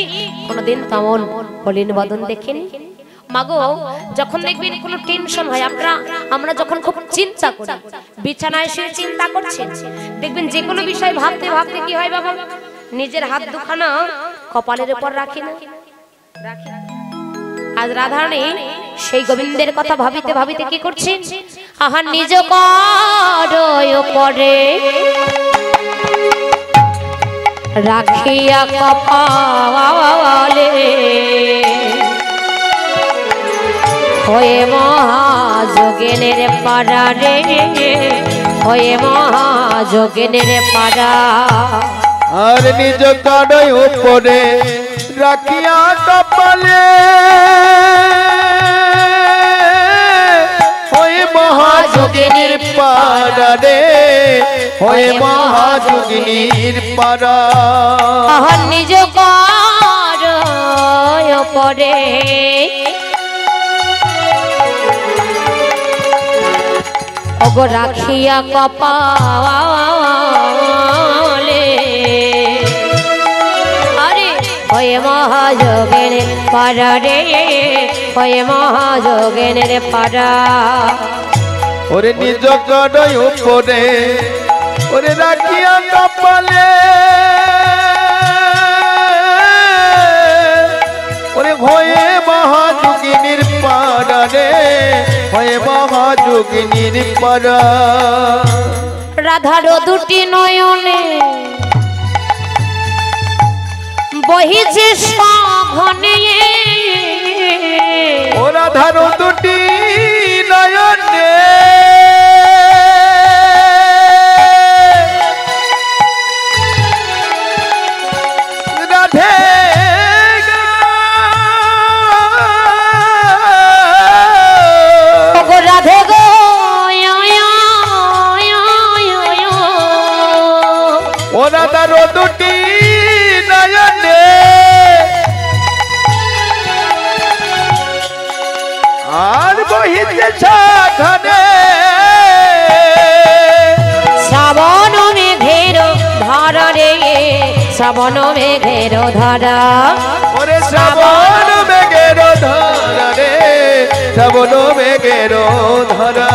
Speaker 1: কোনদিন তেমন হলিন বদন দেখেন মাগো যখন দেখবেন কোনো টেনশন হয় আমরা যখন খুব চিন্তা করি বিছানায় শুয়ে চিন্তা করছেন দেখবেন যে কোনো বিষয় ভাবতে ভাবতে কি হয় বাবা নিজের হাত দুখানা কপালের উপর রাখি না আজ রাধারানী সেই গোবিন্দের কথা ভাবিতে ভাবিতে কি করছেন আহা নিজ করয় পরে রাখিয়া কপালে হয়ে মহাযোগিনের পাড়া রে হয়ে মহাযোগিনের পাড়া
Speaker 2: আর নিজ কাড়ই উপরে রাখিয়া কপালে হয়ে মহাযোগিনের মহাযোগিনীর পাড়া রে হয়ে মহাযোগিনীর পাড়া
Speaker 1: আহার নিজ কর পরে অগ রাখিয়া কপালে আরে হয়ে মহাযোগিনীর পাড়া রে হয়ে মহাযোগিনীর পাড়া
Speaker 2: ওরে নিজ কড়াই উপরে ওরে রাখিয়া কপালে ওরে হয়ে মহাযোগিনীর পাড়া রে হয়ে মহাযোগিনীর পাড়া
Speaker 1: রাধার দুটি নয়নে বহিছে সঘনে
Speaker 2: ও রাধার দুটি নয়নে রাধে
Speaker 1: গো রাধে গো
Speaker 2: ও রাধার দুটি নয়নে আর বহিছে সাধনে
Speaker 1: শ্রাবণ মেঘের ধারা রে শ্রাবণ মেঘের ধারা
Speaker 2: ওরে শ্রাবণ মেঘের ধরা রে শ্রাবণ মেঘের ধরা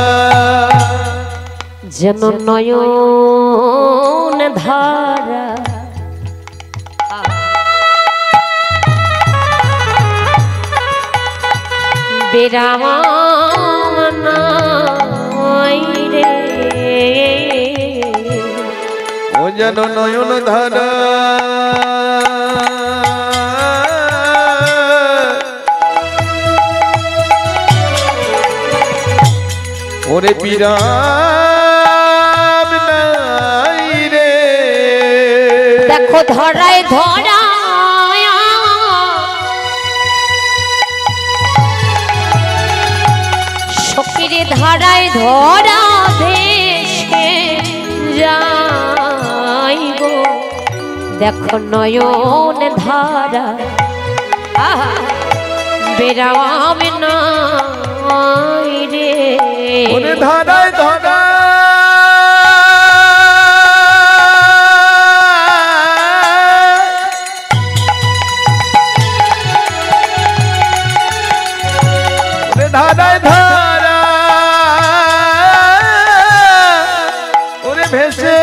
Speaker 1: যেন নয়ন ধারা বিরাম রে
Speaker 2: ও যেন নয়ন ধারা ওরে বিরাম নাই রে
Speaker 1: দেখো ধরায় ধরা সখীরে ধারায় ধরা ভেসে যাইব দেখো নয়ন ধারা বেরাম নাই রে
Speaker 2: ওরে ধারায় ধরা ওরে ধারায় ধরা ওরে ভেসে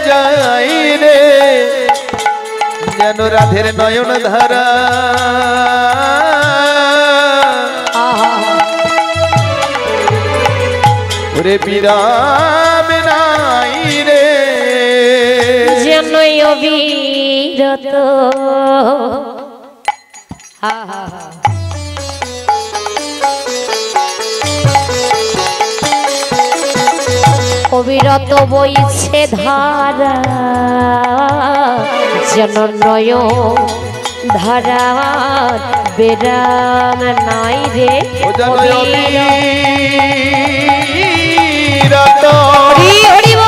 Speaker 2: যাই রে যেন রাধের নয়ন ধারা ওরে বিরাম নাই রে
Speaker 1: যেন অবিরত অবিরত বইছে ধারা যেন নয়ন ধারা বেরাম নাই রে
Speaker 2: ও যেন অবিরত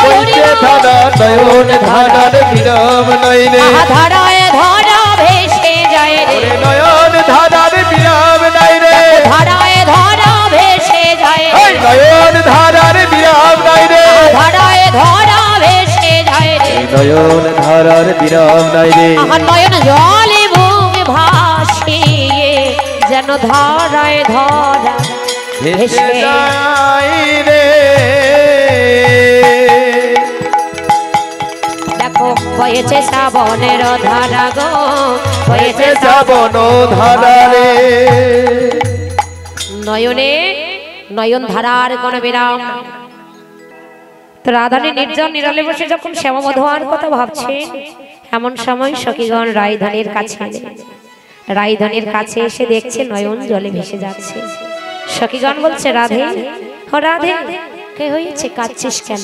Speaker 2: বইছে ধারা নয়ন ধারার বিরাম নাই রে
Speaker 1: ধারায় ধরা ভেসে যায় রে
Speaker 2: ওরে নয়ন ধারার বিরাম নাই রে
Speaker 1: ধারায় ধরা ভেসে যায়
Speaker 2: ওই নয়ন ধারার বিরাম নাই রে
Speaker 1: ধারায় ধরা ভেসে যায় রে
Speaker 2: নয়ন ধারার বিরাম নাই রে
Speaker 1: আমার নয়ন জলে বুক ভাসিয়ে যেন ধারায় ধরা
Speaker 2: ভেসে যাই রে
Speaker 1: দেখো বয়েছে শ্রাবণের ধারা গো বয়েছে
Speaker 2: শ্রাবণ ধারা রে
Speaker 1: নয়নে নয়ন ধারার কোন বিরাম তো রাধানী নির্জন নিরলে বসে যখন শ্যামমধু হওয়ার কথা ভাবছে এমন সময় সখীগণ রায়ধানীর কাছে এলেন। রায়ধানীর কাছে এসে দেখছে নয়ন জলে ভেসে যাচ্ছে। সখীগণ বলছে রাধে, ও রাধে কে হয়েছে, কাঁদছিস কেন?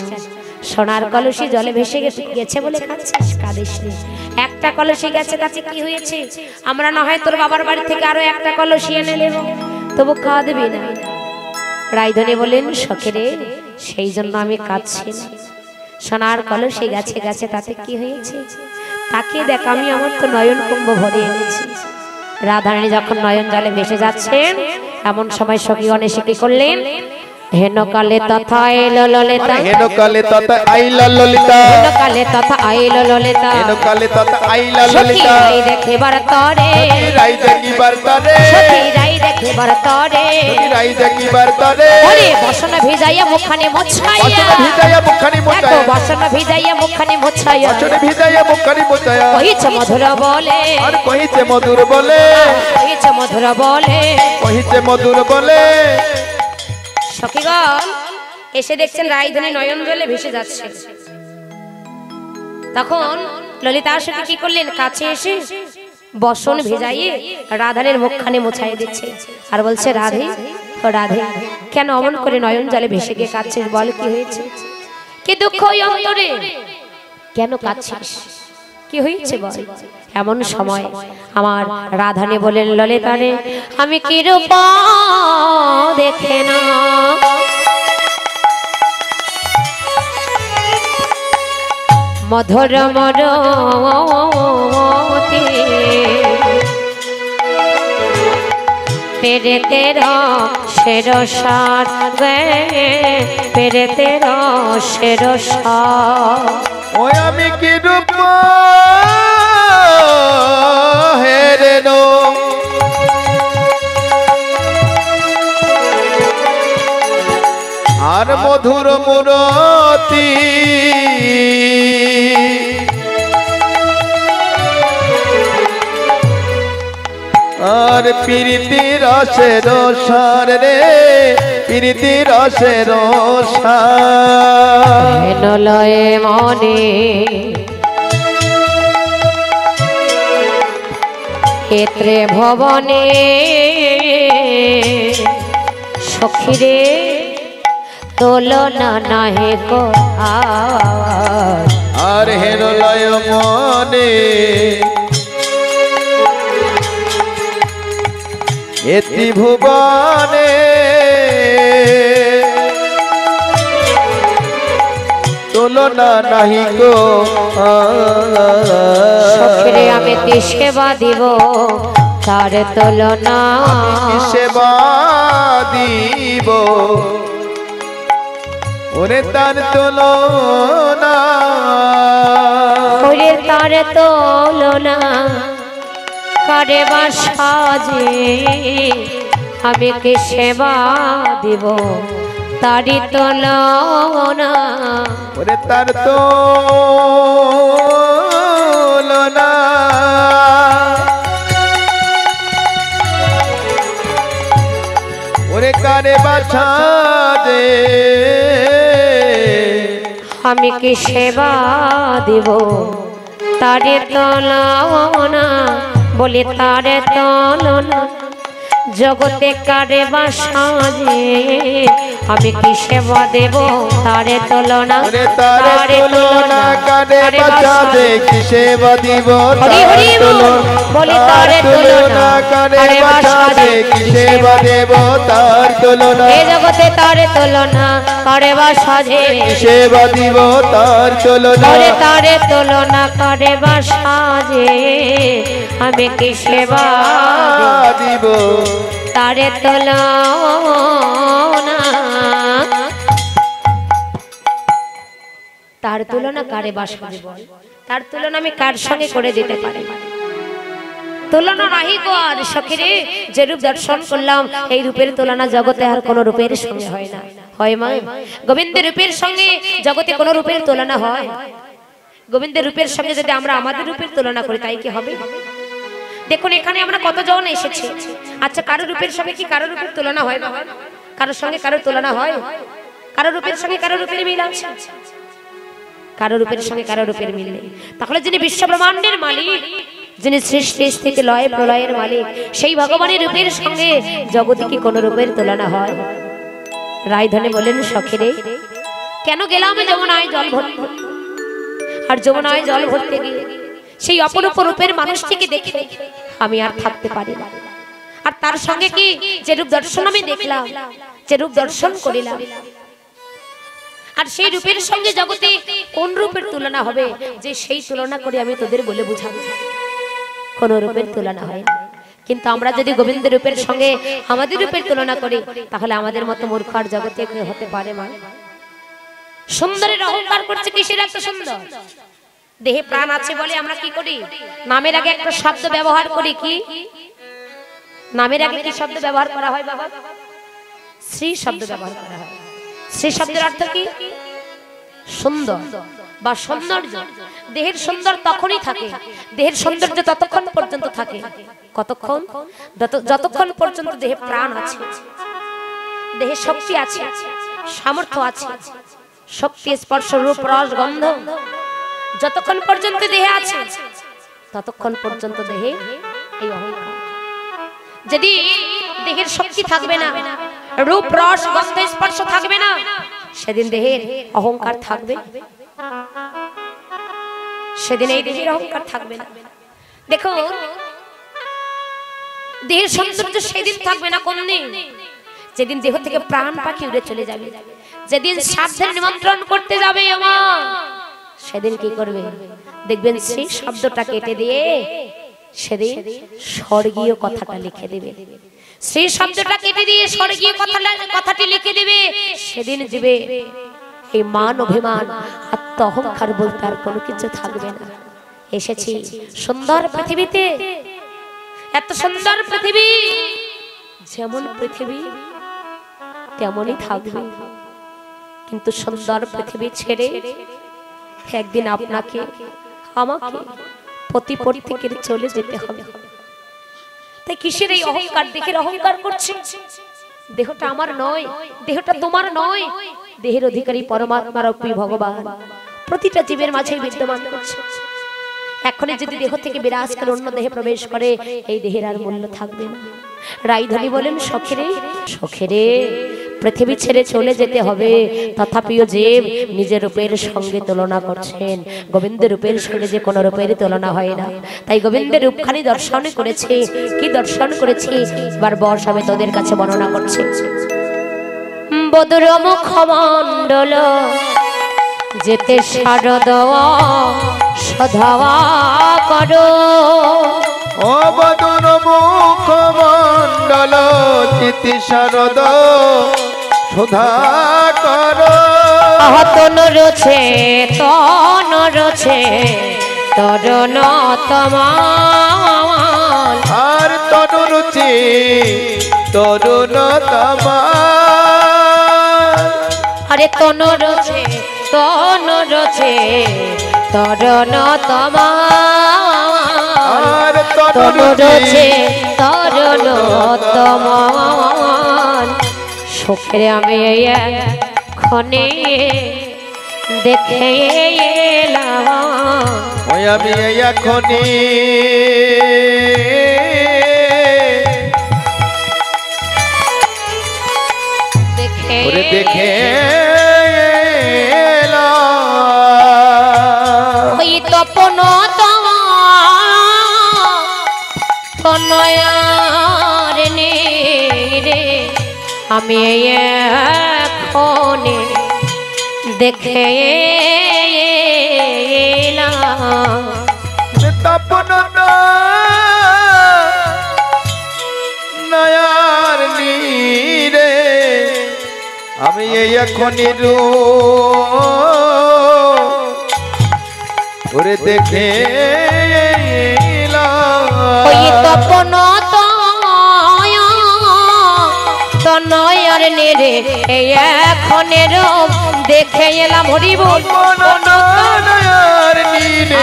Speaker 1: সোনার কলসি জলে ভেসে গেছে বলে কাঁদছিস? কাঁদিস নি, একটা কলসি গেছে তাতে কি হয়েছে? আমরা না হয় তোর বাবার বাড়ি থেকে আরো একটা কলসি এনে নেব, তবু কাঁদবি না। রায়ধনী বলেন সখী রে, সেই জন্য আমি কাঁদছি না। সোনার কলসে গাছে গাছে তাতে কি হয়েছে? তাকে দেখ, আমি আমার তো নয়ন কুম্ভ ভরে এনেছি। রাধারানী যখন নয়ন জলে ভেসে যাচ্ছেন, এমন সময় সখী গণেশে কি করলেন? হেন কালে তথা আইলো ললিতা,
Speaker 2: হেন কালে তথা আইলা ললিতা,
Speaker 1: হেন কালে তথা আইলো ললিতা,
Speaker 2: হেন কালে তথা আইলা
Speaker 1: সখী
Speaker 2: ললিতা।
Speaker 1: রাই দেখিবার তরে,
Speaker 2: রাই দেখিবার তরে,
Speaker 1: সখী রাই দেখিবার তরে,
Speaker 2: রাই দেখিবার তরে।
Speaker 1: ওরে বসন ভিজাইয়া মুখখানি মোছাইয়া,
Speaker 2: বসনে ভিজাইয়া মুখখানি
Speaker 1: দেখো
Speaker 2: মোছায়া,
Speaker 1: বসন ভিজাইয়া মুখখানি মোছাইয়া,
Speaker 2: বসনে ভিজাইয়া মুখখানি মোছায়া।
Speaker 1: কহিছে মধুর বলে,
Speaker 2: আর কহিছে মধুর বলে,
Speaker 1: কহিছে মধুর বলে।
Speaker 2: কহিছে মধুর বলে।
Speaker 1: সখীগণ এসে দেখছেন রায়ধনী নয়ন জলে ভেসে যাচ্ছে। তখন ললিতা সখী কি করলেন? কাছে এসে বসন ভেজাইয়ে রাধানের মুখখানে মোছাই দিচ্ছে আর বলছে, রাধে ও রাধে, কেন অমন করে নয়ন জলে ভেসে গিয়ে কাঁদছিস? বল কি হয়েছে? কি দুঃখ ওই অন্তরে? কেন কাঁদছিস? কি হয়েছে বল? এমন সময় আমার রাধানী বলেন, ললিতা রে, আমি কি রূপ দেখে না, মধুর মরতি পেরে তেরা শেরসার গে, পেরে তেরা শেরসার।
Speaker 2: ওই আমি কি রূপ হেরেন, আর মধুর মুরতি আর প্রীতি রসের সার রে, প্রীতি রসের সার।
Speaker 1: লয়ে মনে ক্ষেত্রে ভবনে, সখীরে তুলনা নাহি কো আর।
Speaker 2: আর হেরলয় মনে এতি ভুবনে, তুলনা নাহি গো।
Speaker 1: সখীরে আমি কি সেবা দিব, তার তুলনা,
Speaker 2: সেবা দিব, ওরে তার তুলনা,
Speaker 1: ওরে তার তুলনা করে বা সাজে, আমি কি সেবা দিব, তারি তুলনা,
Speaker 2: ওরে তার তুলনা, ওরে কারে বাছা দে,
Speaker 1: আমি কি সেবা দিব, তারে তুলনা, বলে তারে তুলনা, জগতে কারে বা সাজে, আমি কি সেবা দেব, তারে তুলনা,
Speaker 2: ওরে তারে তুলনা কারে বাছা দে, কি সেবা দিব,
Speaker 1: হরি হরি বল, বলে তারে তুলনা
Speaker 2: কারে বাছা দে, কি সেবা দেব, তার তুলনা,
Speaker 1: এ জগতে তারে তুলনা করে বা সাজে,
Speaker 2: সেবা দিব, তার তুলনা,
Speaker 1: ওরে তারে তুলনা করে বা সাজে, আমি কি সেবা
Speaker 2: দিব,
Speaker 1: তারে তুলনা। তার তুলনা কারে বা সাজে বল, তার তুলনা আমি কার সঙ্গে করে দিতে পারি? তুলনা নাহি গো আর সখীরে, যে রূপ দর্শন করলাম এই রূপের তুলনা জগতে আর কোন রূপের সঙ্গে হয় না। হয় মা? গোবিন্দের রূপের সঙ্গে জগতে কোন রূপের তুলনা হয়? গোবিন্দের রূপের সঙ্গে যদি আমরা আমাদের রূপের তুলনা করি, তাই কি হবে? দেখুন এখানে আমরা কতজন এসেছি, আচ্ছা কারো রূপের সঙ্গে কি কারো রূপের তুলনা হয়? কারোর সঙ্গে কারোর তুলনা হয়? কারো রূপের সঙ্গে কারো রূপের মিল আছে? কারো রূপের সঙ্গে কারো রূপের মিল নেই। তাহলে যিনি বিশ্ব ব্রহ্মাণ্ডের মালিক, যিনি সৃষ্টি স্থিতি লয় প্রলয়ের মালিক, সেই ভগবানের রূপের সঙ্গে জগতে কি কোন রূপের তুলনা হয়? রায়ধনী বলেন, সখীরে কেন গেলাম যমুনায় জল ভরতে, আর যমুনায় জল ভরতে গিয়ে সেই অপরূপ রূপের মানুষটিকে দেখে আমি আর থাকতে পারি না। আর তার সঙ্গে কি যে রূপ দর্শন আমি দেখলাম, যে রূপ দর্শন করিলাম, আর সেই রূপের সঙ্গে জগতে কোন রূপের তুলনা হবে যে সেই তুলনা করে আমি তোদের বলে বুঝাবো? কোন রূপের তুলনা হয় না। কিন্তু আমরা যদি গোবিন্দ রূপের সঙ্গে আমাদের রূপের তুলনা করি, তাহলে আমাদের মতো মূর্খ আর জগতে কেউ হতে পারে না। সুন্দরের অহংকার করছে, কিসের এত সুন্দর? দেহে প্রাণ আছে বলে আমরা কি করি? নামের আগে একটা শব্দ ব্যবহার করি। কি নামের আগে কি শব্দ ব্যবহার করা হয় বাবা? শ্রী শব্দ ব্যবহার করা হয়। শ্রী শব্দের অর্থ কি? সুন্দর বা সৌন্দর্য। দেহের সুন্দর তখনই থাকে, দেহের সৌন্দর্য ততক্ষণ পর্যন্ত থাকে। কতক্ষণ? যতক্ষণ পর্যন্ত দেহে প্রাণ আছে, দেহে শক্তি আছে, সামর্থ্য আছে। শক্তি, স্পর্শ, রূপ, রস, গন্ধ যতক্ষণ পর্যন্ত দেহে আছে, ততক্ষণ পর্যন্ত দেহে এই অহংকার। যদি দেহের শক্তি থাকবে না, রূপ, রস, গন্ধ, স্পর্শ থাকবে না, সেদিন দেহের অহংকার থাকবে, সেদিন এই দেহের অহংকার থাকবে না। দেখো, দেহের সৌন্দর্য সেদিন থাকবে না। কোন দিন? যেদিন দেহ থেকে প্রাণ পাখি উড়ে চলে যাবে, যেদিন শ্রাদ্ধের নিমন্ত্রণ করতে যাবে আমার, সেদিন কি করবে? দেখবেন সেই শব্দটা কেটে দিয়ে সেদিন স্বর্গীয় কথাটা লিখে দেবে। সেই শব্দটা কেটে দিয়ে স্বর্গীয় কথাটি লিখে দেবে। সেদিন জীবে এই মান, অভিমান, আত্ম অহংকার বলতে আর কোনো কিছু থাকবে না। এসেছি সুন্দর পৃথিবীতে, এত সুন্দর পৃথিবী, যেমন পৃথিবী তেমনই থাকবে। কিন্তু সুন্দর পৃথিবী ছেড়ে একদিন আপনাকে আমাকে পতি করে চলে যেতে হবে। তাই কিসের এই অহংকার? দেহের অহংকার করছে। দেহটা আমার নয়, দেহটা তোমার নয়। দেহের অধিকারী পরমাত্মা রূপী ভগবান প্রতিটা জীবের মাঝে বিদ্যমান করছে। এখনই যদি দেহ থেকে বিরাজ করে অন্য দেহে প্রবেশ করে, এই দেহের আর মূল্য থাকবে না। রাইধনী বলেন, সখেরে সখেরে পৃথিবী ছেড়ে চলে যেতে হবে, তথাপিও জীব নিজের রূপের সঙ্গে তুলনা করছেন। গোবিন্দের রূপের সঙ্গে যে কোনো রূপের তুলনা হয় না। তাই গোবিন্দের রূপখানি দর্শন করেছে। কি দর্শন করেছি? এবার বর্ষ আমি তোদের কাছে বর্ণনা করছি। বদর মুখমণ্ডল যেতে শারদ সধাওয়া করো,
Speaker 2: ও বদন মুখমণ্ডল চিতি শারদ সুধা করো।
Speaker 1: তন রছে তরণ তমাল,
Speaker 2: আর তনু রুচি তরুণ তমাল।
Speaker 1: আরে তন রছে তরণ তমাল,
Speaker 2: আর
Speaker 1: তন রছে তরণ তমাল। সুখের আমি ক্ষণে দেখে এলাম,
Speaker 2: ওই আমি এখনই দেখে
Speaker 1: ওই তপন তনয়ার নে রে, আমি এখনে দেখে এলাম।
Speaker 2: তপন নয়ার নীরে আমি এখনই ওরে দেখে
Speaker 1: ওই তপন তনয়ার নে রে, এখনের দেখে এলাম। হরি বল।
Speaker 2: নয়ার নীরে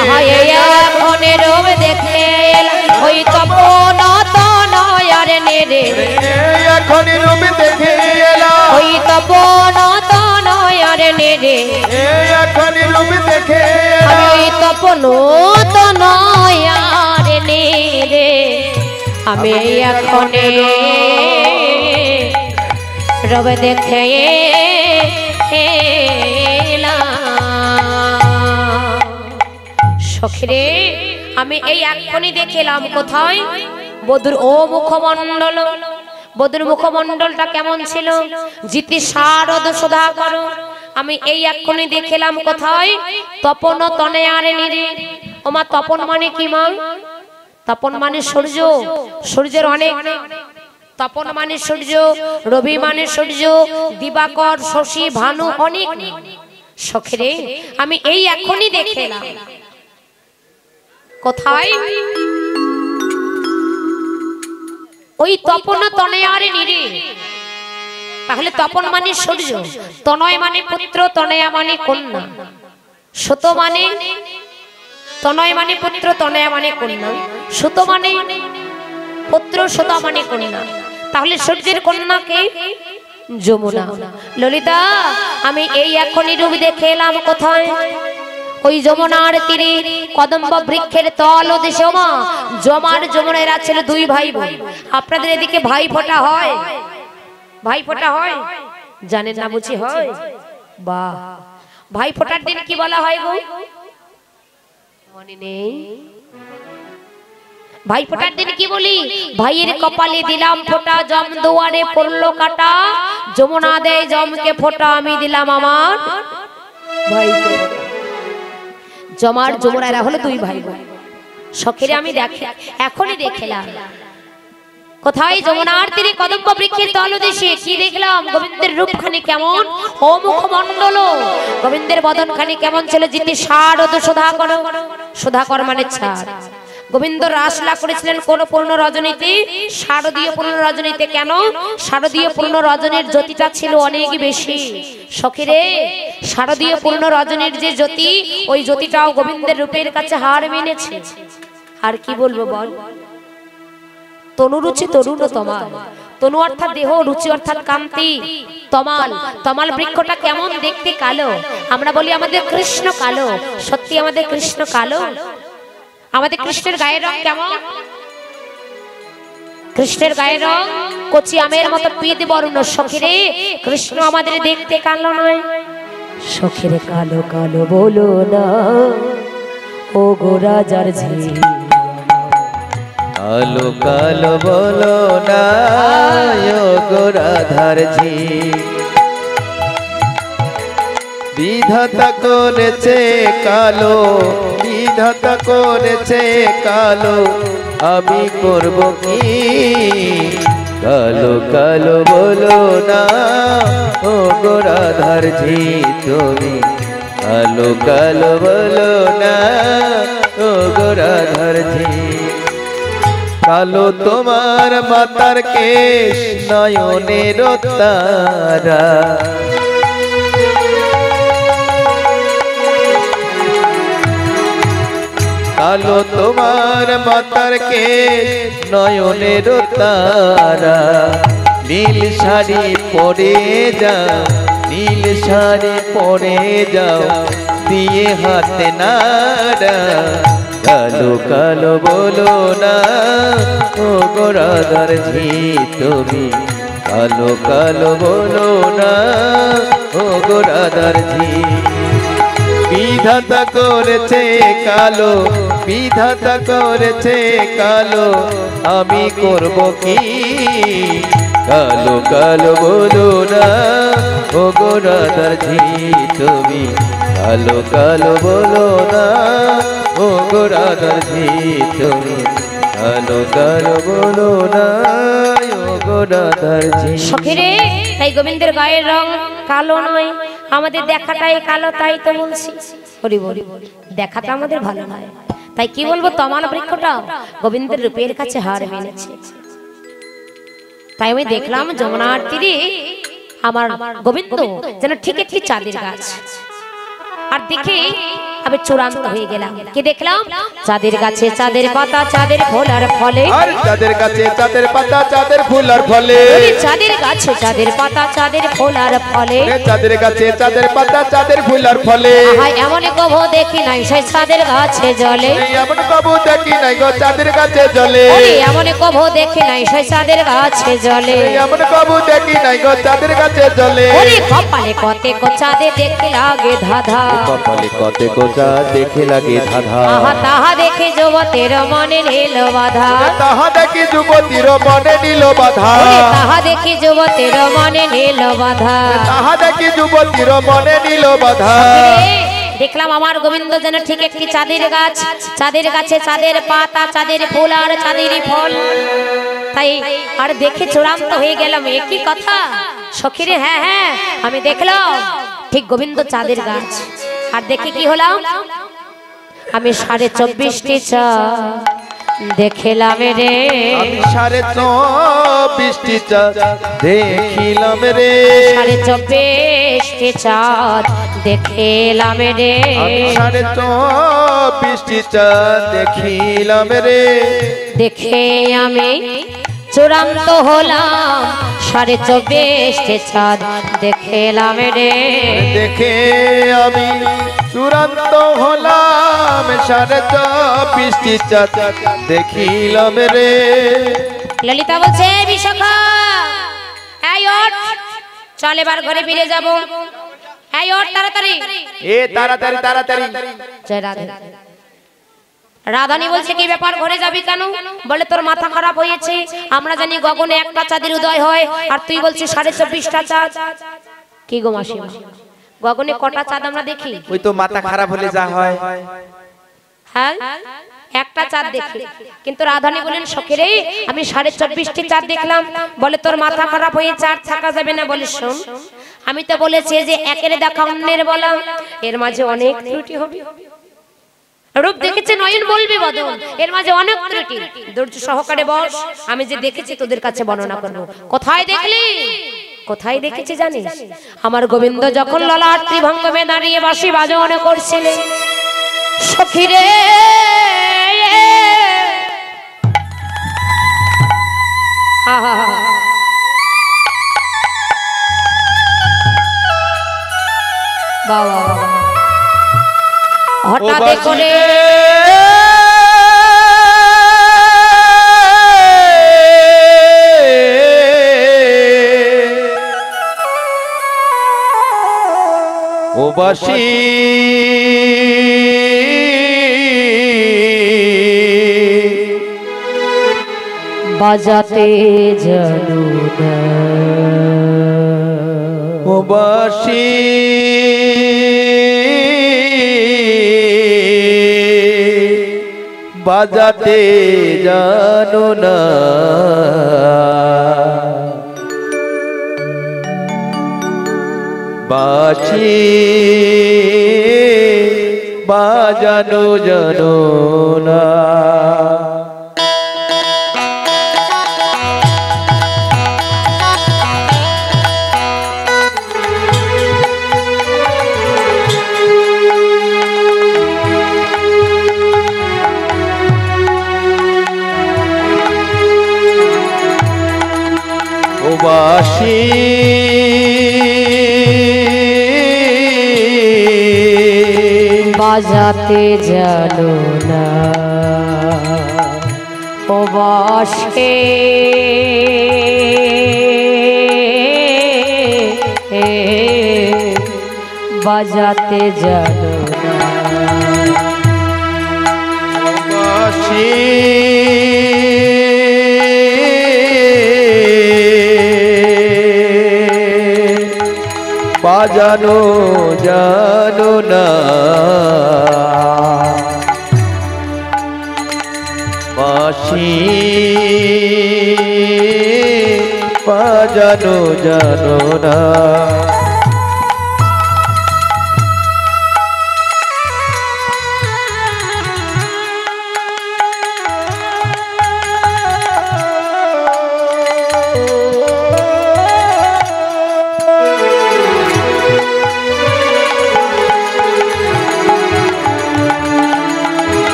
Speaker 1: এখনের দেখে এলাম। ওই তপন তনয়ার নে রে,
Speaker 2: এখনই রূপ দেখে এলাম।
Speaker 1: ওই তপন তনয়ার নে রে,
Speaker 2: এখনই রূপ দেখে
Speaker 1: আমি ওই তপন তনয়ার নে রে, আমি এখনে রবে দেখে সখরে আমি এই এখনই দেখলাম। কোথায়? বধুর ও মুখমণ্ডল, বধুর মুখমণ্ডলটা কেমন ছিল, জিতি শারদ সুধা করো। আমি এই এক্ষুনি দেখলাম কোথায়, তপন তনয়ারে নিরে। ওমা তপন মানে কি মা? তপন মানে সূর্য, সূর্যের অনেক, তপন মানে সূর্য, রবি মানে সূর্য, দিবাকর, শশী, ভানু, অনেক। সখীরে আমি এই এখনই দেখলাম কোথায়, ওই তপন তনয়ারে নিরে। তাহলে তপন মানে সূর্য, তনয় মানে পুত্র, তনয়া মানে কন্যা, সুত মানে তনয় মানে পুত্র, তনয়া মানে কন্যা, সুত মানে পুত্র, সুতা মানে কন্যা। তাহলে সূর্যের কন্যাকে যমুনা। ললিতা আমি এই এখনই রূপ দেখে এলাম কোথায়, ওই যমুনার তীরে কদম্ব বৃক্ষের তল দেশে। মা জমার যমুনারা ছিল দুই ভাই বোন। আপনাদের এদিকে ভাই ফোঁটা হয়? ভাই ফোঁটা হয় জানেন না বুঝি? হয়। বাহ, ভাই ফোঁটার দিন কি বলা হয় গো? মনে নেই? ভাই ফোঁটার দিন কি বলি? ভাইয়ের কপালে দিলাম ফোঁটা, জম দুয়ারে পড়লো কাটা, যমুনা দেয় জমকে ফোঁটা, আমি দিলাম আমার ভাইকে। জমার যমুনারা হলো দুই ভাই বোন। সখীরে আমি এখনই দেখলাম কোথায়, যমুনার তীরে কদম্ব বৃক্ষের তলদেশে। কি দেখলাম? গোবিন্দের রূপখানি কেমন, ও মুখমণ্ডল, গোবিন্দের বদনখানি কেমন ছিল, জিতে শারদ সুধাকর। সুধাকর মানে ছাড়। গোবিন্দ রাসলীলা করেছিলেন কোন পূর্ণ রজনীতে? শারদীয় পূর্ণ রজনীতে। কেন? শারদীয় পূর্ণ রজনীর জ্যোতিটা ছিল অনেক বেশি। সখীরে শারদীয় পূর্ণ রজনীর যে জ্যোতি, ওই জ্যোতিটাও গোবিন্দের রূপের কাছে হার মেনেছে। আর কি বলবো বল? তনুরুচি তরুণ তমাল, তনু অর্থাৎ দেহ, রুচি অর্থাৎ কান্তি। তমাল, তমাল বৃক্ষটা কেমন দেখতে কালো। আমরা বলি আমাদের কৃষ্ণ কালো, সত্যি আমাদের কৃষ্ণ কালো? আমাদের কৃষ্ণের গায়ের রং কেমন? কৃষ্ণের গায়ের রং কচি আমের মতো পিদ বর্ণ। সখীরে কৃষ্ণ আমাদের দেখতে কালো নয়। সখীরে কালো কালো বলো না, ও গো রাজার ঝি।
Speaker 2: কালো কালো বলো না, ও গো রাধার ঝি। বিধাতা করেছে কালো, বিধাতা করেছে কালো, আমি করব কি? কালো কালো বলো না, ও গো রাধার ঝি তুমি। কালো কালো বলো না, ও গো রাধার ঝি। কালো তোমার মাতার কেশ, নয়নের তারা। কালো তোমার মাতার কেশ, নয়নের তারা। নীল শাড়ি পরে যাও, নীল শাড়ি পরে যাও, দিয়ে হাতে নাড়া। কালো কালো বলো না, ও গো রাধার ঝি তুমি। কালো কালো বলো না, ও গো রাধার ঝি। বিধাতা করেছে কালো, বিধাতা করেছে কালো, আমি করব কি? কালো কালো বলো না, ও গো রাধার ঝি তুমি। কালো কালো বলো না, ও গো রাধার ঝি তুমি। কালো কালো বলো না, ও গো রাধার ঝি।
Speaker 1: সখীরে তাই গোবিন্দের গায়ের রং কালো নয়, আমাদের দেখাটাই কালো। তাই তো বলছি, হরি বল, দেখাটা আমাদের ভালো নয়। তাই কি বলবো, তমাল বৃক্ষটা গোবিন্দের রূপের কাছে হার মেনেছে। তাই আমি দেখলাম যমুনার তীরে আমার গোবিন্দ যেন ঠিক একটি চাঁদের গাছ। আর দেখে আমি চূড়ান্ত হয়ে গেলাম। কি দেখলাম? চাঁদের গাছে চাঁদের পাতা, চাঁদের ফুল আর ফলে।
Speaker 2: আর চাঁদের গাছে চাঁদের পাতা, চাঁদের ফুল আর ফলে।
Speaker 1: চাঁদের গাছে চাঁদের পাতা, চাঁদের ফুল আর ফলে।
Speaker 2: চাঁদের গাছে চাঁদের পাতা, চাঁদের ফুল আর ফলে।
Speaker 1: হায় এমন কবু দেখি নাই সেই চাঁদের গাছে জলে।
Speaker 2: এমন কবু দেখি নাই গো চাঁদের গাছে জলে।
Speaker 1: এমন কবু দেখি নাই সেই চাঁদের গাছে জলে।
Speaker 2: এমন কবু দেখি নাই গো চাঁদের গাছে জলে।
Speaker 1: কপালে কতে কো চাঁদে দেখতে লাগে ধাঁধা।
Speaker 2: কপালে কতে কো
Speaker 3: চোখটা দেখে লাগে ধাঁধা।
Speaker 1: আহা তাহা দেখে যুবতীর মনে নিল বাধা,
Speaker 2: তাহা দেখি যুবতীর মনে নিল বাধা,
Speaker 1: তাহা দেখে যুবতীর মনে নিল বাধা।
Speaker 2: তাহা দেখি যুবতীর মনে নিল বাধা।
Speaker 1: দেখলাম আমার গোবিন্দ যেন ঠিক একটি চাঁদের গাছ, চাঁদের গাছে চাঁদের পাতা, চাঁদের ফুল আর চাঁদেরই ফল। তাই আর দেখে চূড়ান্ত হয়ে গেলাম, একই কথা সখীরে। হ্যাঁ হ্যাঁ আমি দেখলাম ঠিক গোবিন্দ চাঁদের গাছ, আর দেখে কি হলাম, আমি 24.5টি চাঁদ দেখিলাম রে,
Speaker 2: আমি 24.5টি চাঁদ দেখিলাম রে,
Speaker 1: 24.5টি চাঁদ দেখিলাম রে,
Speaker 2: আমি 24.5টি চাঁদ দেখিলাম রে।
Speaker 1: দেখে আমি চূড়ান্ত হলাম, 24.5টি চাঁদ দেখিলাম রে,
Speaker 2: দেখে আমি চূড়ান্ত হলাম, 24.5টি চাঁদ দেখিলাম রে।
Speaker 1: ললিতা বলছে বিশাখা এই ওঠ, চল এবার ঘরে ফিরে যাব। এই ওঠ তাড়াতাড়ি,
Speaker 2: তাড়াতাড়ি তাড়াতাড়ি।
Speaker 1: জয় রাধে। রাধানী বলছে কি ব্যাপার, ঘরে যাবি কেন? বলে তোর মাথা খারাপ হয়েছে, আমরা জানি গগনে একটা চাঁদের উদয় হয়, আর তুই বলছিস 24.5টা চাঁদ। কি গো মাসিমা, গগনে কটা চাঁদ আমরা দেখি?
Speaker 2: ওই তো মাথা খারাপ হলে যা হয়।
Speaker 1: হ্যাঁ একটা চাঁদ দেখি, কিন্তু রাধানী বলেন সখীরে আমি 24.5টি চাঁদ দেখলাম। বলে তোর মাথা খারাপ হয়ে চাঁদ থাকা যাবে না। বলে শোন, আমি তো বলেছি যে একের দেখা অন্যের বলা, এর মাঝে অনেক ত্রুটি হবে। রূপ দেখেছে নয়ন বলবে বদন, এর মাঝে অনেক ত্রুটি। ধৈর্য সহকারে বস, আমি যে দেখেছি তোদের কাছে বর্ণনা করব। কোথায় দেখলি? কোথায় দেখেছি জানিস? আমার গোবিন্দ যখন ললাট ত্রিভঙ্গমে দাঁড়িয়ে বাঁশি বাজানো করছিলেন সখীরে, বাবা হঠাৎ করে
Speaker 2: ও বাঁশি
Speaker 1: বাজাতে জানো না,
Speaker 2: ও বাঁশি বাজাতে জানো না, বাঁশি বাজানো জানো না। ও বাঁশি
Speaker 1: বাজাতে জানো না, ও বাঁশি বাজাতে জানো না,
Speaker 2: বাঁশি বাজানো জানো না, বাঁশি বাজানো জানো না।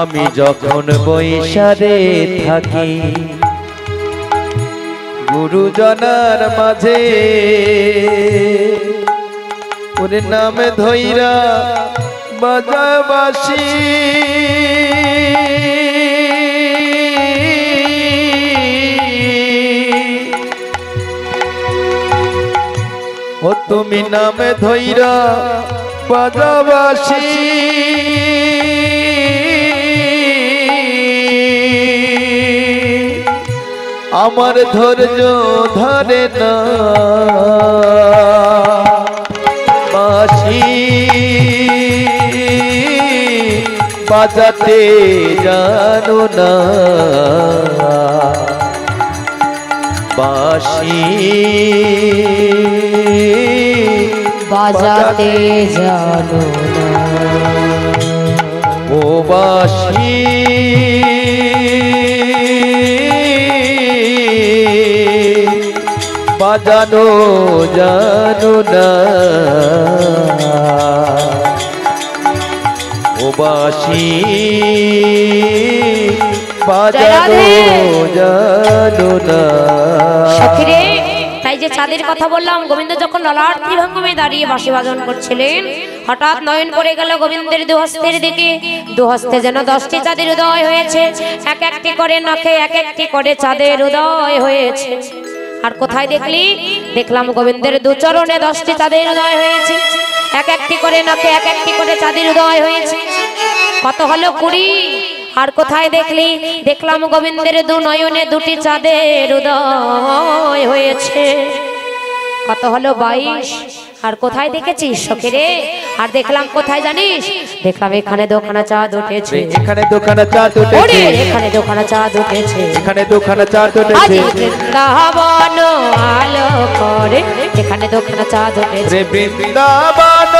Speaker 2: আমি যখন বৈশারে থাকি গুরুজনার মাঝে, ওর নামে ধইরা বাজায় বাঁশি, ও ও তুমি নামে ধৈরা বাজাবাসী আমার ধৈর্য ধরে না বাঁশি বাজাতে জানো না বাঁশি
Speaker 1: বাজাতে জানো না
Speaker 2: ও বাঁশি বাজানো জানো না ও বাঁশি বাজানো জানো না।
Speaker 1: সখীরে, তাই যে চাঁদের কথা বললাম, গোবিন্দ যখন ললাট ত্রিভঙ্গমে দাঁড়িয়ে বাঁশি বাজন করছিলেন, হঠাৎ নয়ন পড়ে গেল গোবিন্দের দুহস্তের দিকে। দুহস্তে যেন 10টি চাঁদের উদয় হয়েছে, এক একটি করে নখে এক একটি করে চাঁদের উদয় হয়েছে। আর কোথায় দেখলি? দেখলাম গোবিন্দের দুচরণে 10টি চাঁদের উদয় হয়েছে, এক একটি করে নখে এক একটি করে চাঁদের উদয় হয়েছে। কত হলো 20। আর কোথায় দেখলি? দেখলাম গোবিন্দের দু নয়নে 2টি চাঁদের উদয় হয়েছে, কত হলো 22। আর কোথায় দেখেছিস সখীরে? আর দেখলাম কোথায় জানিস? দেখলাম এখানে দুখানা চাঁদ উঠেছে,
Speaker 2: এখানে দুখানা চাঁদ
Speaker 1: ওরে
Speaker 2: উঠেছে,
Speaker 1: এখানে দুখানা চাঁদ উঠেছে,
Speaker 2: এখানে দুখানা চাঁদ
Speaker 1: আজ
Speaker 2: উঠেছে,
Speaker 1: বৃন্দাবন আলো করে এখানে দুখানা চাঁদ উঠেছে,
Speaker 2: রে বৃন্দাবন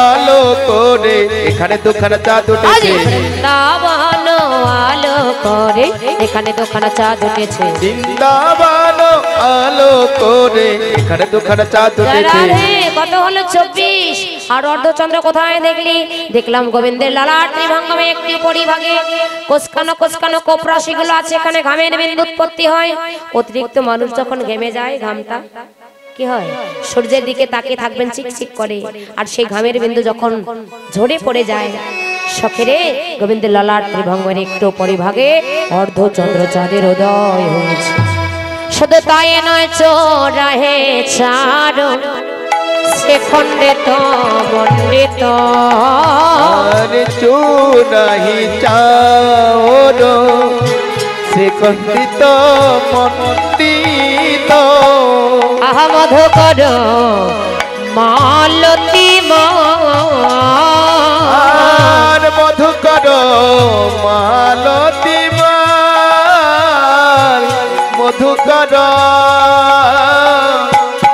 Speaker 2: আলো করে এখানে দুখানা চাঁদ
Speaker 1: আজ
Speaker 2: উঠেছে,
Speaker 1: বৃন্দাবন আলো করে এখানে দুখানা চাঁদ উঠেছে।
Speaker 2: বৃন্দাবন আলো করে এখানে দুখানা চাঁদ উঠেছে।
Speaker 1: রাধে, কত হলো 24। আর অর্ধচন্দ্র কোথায় দেখলি? দেখলাম গোবিন্দের ললাট ত্রিভঙ্গমে একটি পরিভাগে কোসকানো কোসকানো কোপরাশি গুলো আছে, এখানে ঘামের বিন্দু উৎপত্তি হয়। অতিরিক্ত মানুষ যখন ঘেমে যায়, ঘামটা কি হয়? সূর্যের দিকে তাকিয়ে থাকবেন, চিকচিক করে, আর সেই ঘামের বিন্দু যখন ঝরে পড়ে যায়, সখীরে গোবিন্দের ললাট ত্রিভঙ্গের একটু পরিভাগে অর্ধচন্দ্র চাঁদের উদয় হয়েছে। শুধু তাই নয়, চোরাহে চারো সে খণ্ডিত মণ্ডিত,
Speaker 2: আরে চোরাহি চাওর সে খণ্ডিত মণ্ডিত,
Speaker 1: আহা মধুকর মালতী
Speaker 2: আর মধুকর মালতী মাল, মধুকর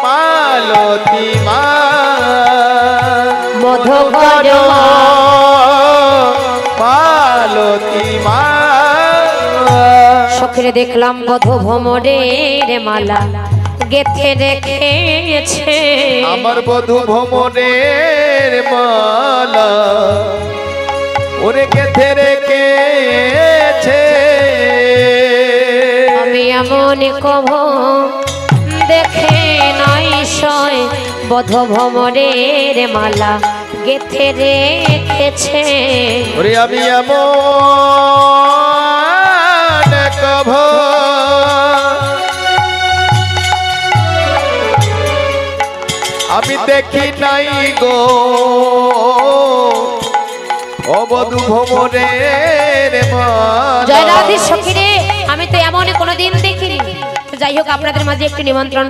Speaker 2: মালতী মাল,
Speaker 1: মধুকর
Speaker 2: মালতী মাল।
Speaker 1: সখীরে দেখলাম মধু ভ্রমরের মালা গেথে রেখেছে,
Speaker 2: আমার বধূ ভ্রমণের মালা ওরে গেথে রেখেছে,
Speaker 1: আমি এমন কভ দেখে নাই সয় বধ ভ্রমরের মালা গেথে রেখেছে।
Speaker 2: ওরে আমি এমন কভ আমি দেখি নাই গো অবধূ ভ্রমণের মালা।
Speaker 1: জয় রাধে সখীরে, আমি তো এমন কোনোদিন দেখিনি। তো যাই হোক, আপনাদের মাঝে একটি নিমন্ত্রণ